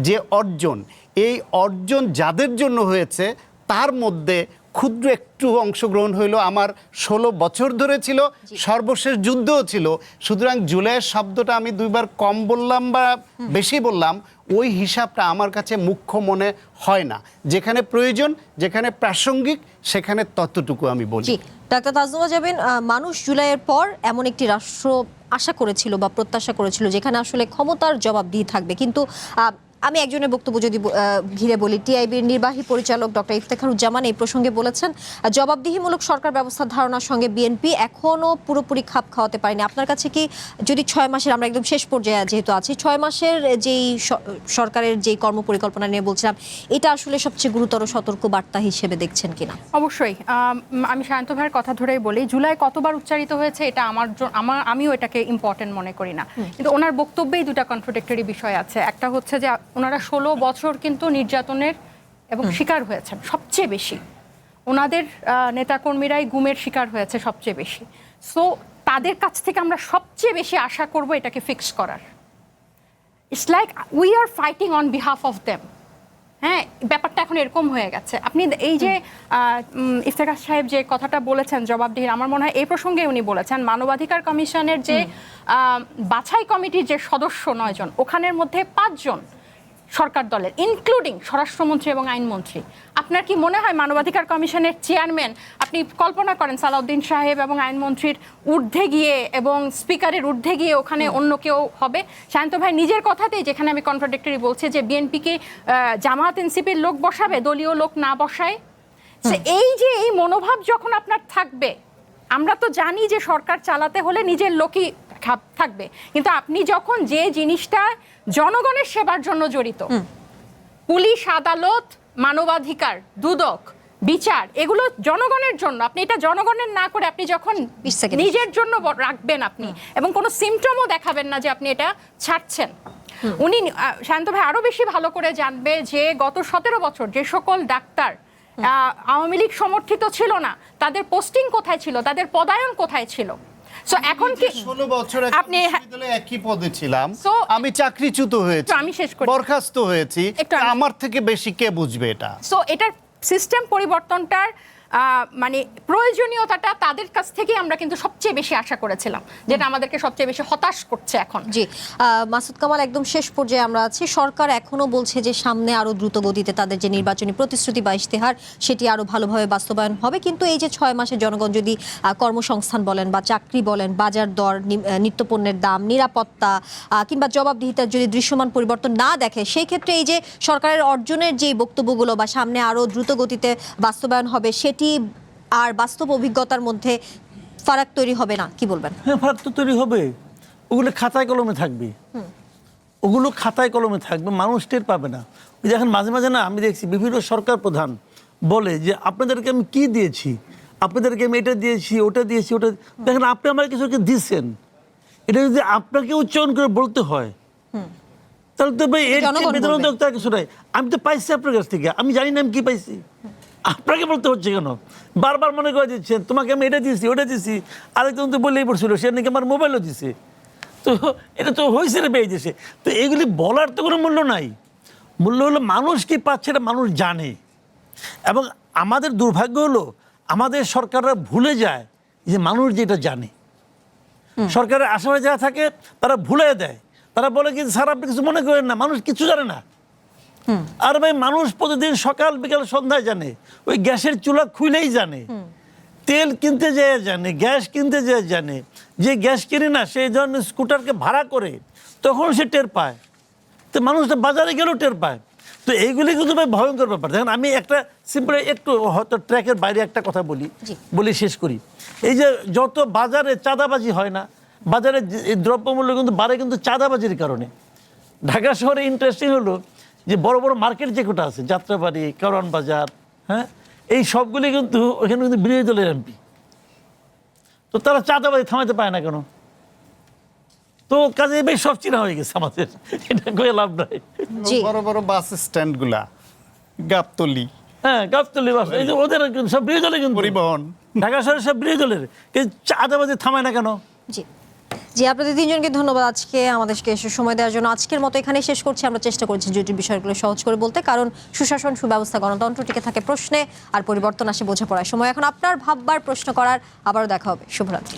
যে অর্জন, এই অর্জন যাদের জন্য হয়েছে তার মধ্যে ক্ষুদ্র একটু অংশগ্রহণ হইল আমার 16 বছর ধরে ছিল, সর্বশেষ যুদ্ধও ছিল। সুতরাং জুলাইয়ের শব্দটা আমি দুইবার কম বললাম বা বেশি বললাম, ওই হিসাবটা আমার কাছে মুখ্য মনে হয় না। যেখানে প্রয়োজন, যেখানে প্রাসঙ্গিক, সেখানে ততটুকু আমি বলি। জি, ডাক্তার তাজনুভা জাবিন, মানুষ জুলাইয়ের পর এমন একটি রাষ্ট্র আশা করেছিল বা প্রত্যাশা করেছিল যেখানে আসলে ক্ষমতার জবাবদিহি থাকবে, কিন্তু আমি একজনের বক্তব্য যদি ঘিরে বলি, টিআইবির নির্বাহী পরিচালক ডক্টর ইফতেখারুজ্জামান এই প্রসঙ্গে বলেছেন, জবাবদিহিমূলক সরকার ব্যবস্থার ধারণার সঙ্গে বিএনপি এখনও পুরোপুরি খাপ খাওয়াতে পারেনি। আপনার কাছে কি যদি 6 মাসের, আমরা একদম শেষ পর্যায়ে যেহেতু আছি, 6 মাসের যেই সরকারের যেই কর্মপরিকল্পনা নিয়ে বলছিলাম, এটা আসলে সবচেয়ে গুরুতর সতর্ক বার্তা হিসেবে দেখছেন কিনা? অবশ্যই। আমি শান্ত ভাইয়ের কথা ধরেই বলি, জুলাই কতবার উচ্চারিত হয়েছে এটা আমিও এটাকে ইম্পর্টেন্ট মনে করি না, কিন্তু ওনার বক্তব্যেই দুটা কন্ট্রাডিক্টরি বিষয় আছে। একটা হচ্ছে যে ওনারা 16 বছর কিন্তু নির্যাতনের এবং শিকার হয়েছেন সবচেয়ে বেশি, ওনাদের নেতাকর্মীরাই গুমের শিকার হয়েছে সবচেয়ে বেশি। সো তাদের কাছ থেকে আমরা সবচেয়ে বেশি আশা করব এটাকে ফিক্স করার। It's like we are fighting on behalf of them. হ্যাঁ, ব্যাপারটা এখন এরকম হয়ে গেছে। আপনি এই যে ইফতেখার সাহেব যে কথাটা বলেছেন জবাবদিহির, আমার মনে হয় এই প্রসঙ্গে উনি বলেছেন মানবাধিকার কমিশনের যে বাছাই কমিটির যে সদস্য 9 জন, ওখানের মধ্যে 5 জন সরকার দলের, ইনক্লুডিং স্বরাষ্ট্রমন্ত্রী এবং আইনমন্ত্রী। আপনার কি মনে হয় মানবাধিকার কমিশনের চেয়ারম্যান, আপনি কল্পনা করেন সালাউদ্দিন সাহেব এবং আইনমন্ত্রীর ঊর্ধ্বে গিয়ে এবং স্পিকারের ঊর্ধ্বে গিয়ে ওখানে অন্য কেউ হবে? শান্ত ভাই নিজের কথাতেই, যেখানে আমি কন্ট্রাডিক্টরি বলছি যে বিএনপিকে জামায়াত এনসিপির লোক বসাবে, দলীয় লোক না বসায়, এই যে এই মনোভাব যখন আপনার থাকবে, আমরা তো জানি যে সরকার চালাতে হলে নিজের লোকই থাকবে, কিন্তু আপনি যখন যে জিনিসটা জনগণের সেবার জন্য জড়িত, পুলিশ, আদালত, মানবাধিকার, দুদক, বিচার, এগুলো জনগণের জন্য, আপনি এটা জনগণের না করে আপনি যখন নিজের জন্য রাখবেন আপনি, এবং কোনো সিমটমও দেখাবেন না যে আপনি এটা ছাড়ছেন, উনি শান্ত ভাই আরো বেশি ভালো করে জানবে যে গত 17 বছর যে সকল ডাক্তার আওয়ামী লীগ সমর্থিত ছিল না, তাদের পোস্টিং কোথায় ছিল, তাদের পদায়ন কোথায় ছিল। সো এখন কি 16 বছর আপনি বিশ্ববিদ্যালয়ে একই পদে ছিলাম, আমি চাকরিচ্যুত হয়েছি, আমি শেষ করি, বরখাস্ত হয়েছি, আমার থেকে বেশি কে বুঝবে এটা? সো এটার সিস্টেম পরিবর্তনটার মানে প্রয়োজনীয়তাটা তাদের কাছ থেকে আমরা কিন্তু সবচেয়ে বেশি আশা করেছিলাম, যেটা আমাদেরকে সবচেয়ে বেশি হতাশ করছে এখন। জি, মাসুদ কামাল, একদম শেষ পর্যায়ে আমরা আছি। সরকার এখনো বলছে যে সামনে আরো দ্রুত গতিতে তাদের যে নির্বাচনী প্রতিশ্রুতি বা ইশতেহার, সেটি আরো ভালোভাবে বাস্তবায়ন হবে, কিন্তু এই যে 6 মাসে জনগণ যদি কর্মসংস্থান বলেন বা চাকরি বলেন, বাজার দর, নিত্যপণ্যের দাম, নিরাপত্তা কিংবা জবাবদিহিতার যদি দৃশ্যমান পরিবর্তন না দেখে, সেই ক্ষেত্রে এই যে সরকারের অর্জনের যে বক্তব্যগুলো বা সামনে আরো দ্রুত গতিতে বাস্তবায়ন হবে, সেটি আর বাস্তব অভিজ্ঞতার মধ্যে ফারাক তৈরি হবে না, কি বলবেন? হ্যাঁ, ফারাক তো তৈরি হবে। ওগুলো খাতায় কলমে থাকবে, ওগুলো খাতায় কলমে থাকবে, মানুষ টের পাবে না। দেখেন মাঝে মাঝে না আমি দেখছি বিভিন্ন সরকার প্রধান বলে যে আপনাদেরকে আমি কি দিয়েছি, আপনাদেরকে আমি এটা দিয়েছি, ওটা দিয়েছি, ওটা। দেখেন আপনি আমার কিছুকে দিচ্ছেন, এটা যদি আপনাকে উচ্চারণ করে বলতে হয় তাহলে তো ভাই এর বেদনাদায়ক তার কিছু নাই। আমি তো পাইছি আপনার কাছ থেকে, আমি জানি না আমি কি পাইছি, আপনাকে বলতে হচ্ছে কেন? বারবার মনে করে দিচ্ছেন তোমাকে আমি এটা দিয়েছি, ওটা দিয়েছি, আরেকজন তো বলেই পড়ছিল সে নাকি আমার মোবাইলও দিছে, তো এটা তো হয়েছে রে এই দেশে। তো এগুলি বলার তো কোনো মূল্য নাই, মূল্য হলো মানুষ কি পাচ্ছে এটা মানুষ জানে। এবং আমাদের দুর্ভাগ্য হলো আমাদের সরকাররা ভুলে যায় যে মানুষ যেটা জানে। সরকারের আশেপাশে যারা থাকে তারা ভুলে দেয়, তারা বলে কি স্যার আপনি কিছু মনে করেন না, মানুষ কিছু জানে না। আর ভাই মানুষ প্রতিদিন সকাল বিকাল সন্ধ্যায় জানে, ওই গ্যাসের চুলা খুলেই জানে, তেল কিনতে যেয়ে জানে, গ্যাস কিনতে যেয়ে জানে, যে গ্যাস কিনে না সেই ধরনের স্কুটারকে ভাড়া করে তখন সে টের পায়, তো মানুষটা বাজারে গেলেও টের পায়। তো এইগুলি কিন্তু ভাই ভয়ঙ্কর ব্যাপার। দেখেন আমি একটা সিম্পল একটু হয়তো ট্র্যাকের বাইরে একটা কথা বলি শেষ করি। এই যে যত বাজারে চাঁদাবাজি হয় না, বাজারে দ্রব্যমূল্য কিন্তু বাড়ে কিন্তু চাঁদাবাজির কারণে। ঢাকা শহরে ইন্টারেস্টিং হলো যে বড় বড় মার্কেট যে কোটা আছে, যাত্রাবাড়ি, কারওয়ান বাজার, হ্যাঁ, এই সবগুলি কিন্তু ওখানে কিন্তু বিরোধী দলের এমপি। তো তারা চাঁদাবাজি থামাতে পায় না কেন? তো কাজে বেশ সব চিনা হয়ে গেছে আমাদের, এটা কয়ে লাভ নাই। বড় বড় বাস স্ট্যান্ড গুলা, গাবতলি, হ্যাঁ গাবতলি বাস, এই যে ওদের সব বিরোধী দলের কিন্তু পরিবহন, ঢাকা শহরের সব বিরোধী দলের, কিন্তু চাঁদাবাজি থামায় না কেন? জি জি, আপনাদের তিনজনকে ধন্যবাদ আজকে আমাদেরকে এসে সময় দেওয়ার জন্য। আজকের মতো এখানেই শেষ করছি। আমরা চেষ্টা করছি জটিল বিষয়গুলো সহজ করে বলতে, কারণ সুশাসন, সুব্যবস্থা, গণতন্ত্র টিকে থাকে প্রশ্নে, আর পরিবর্তন আসে বোঝাপড়ায়। সময় এখন আপনার ভাববার, প্রশ্ন করার। আবারও দেখা হবে। শুভরাত্রি।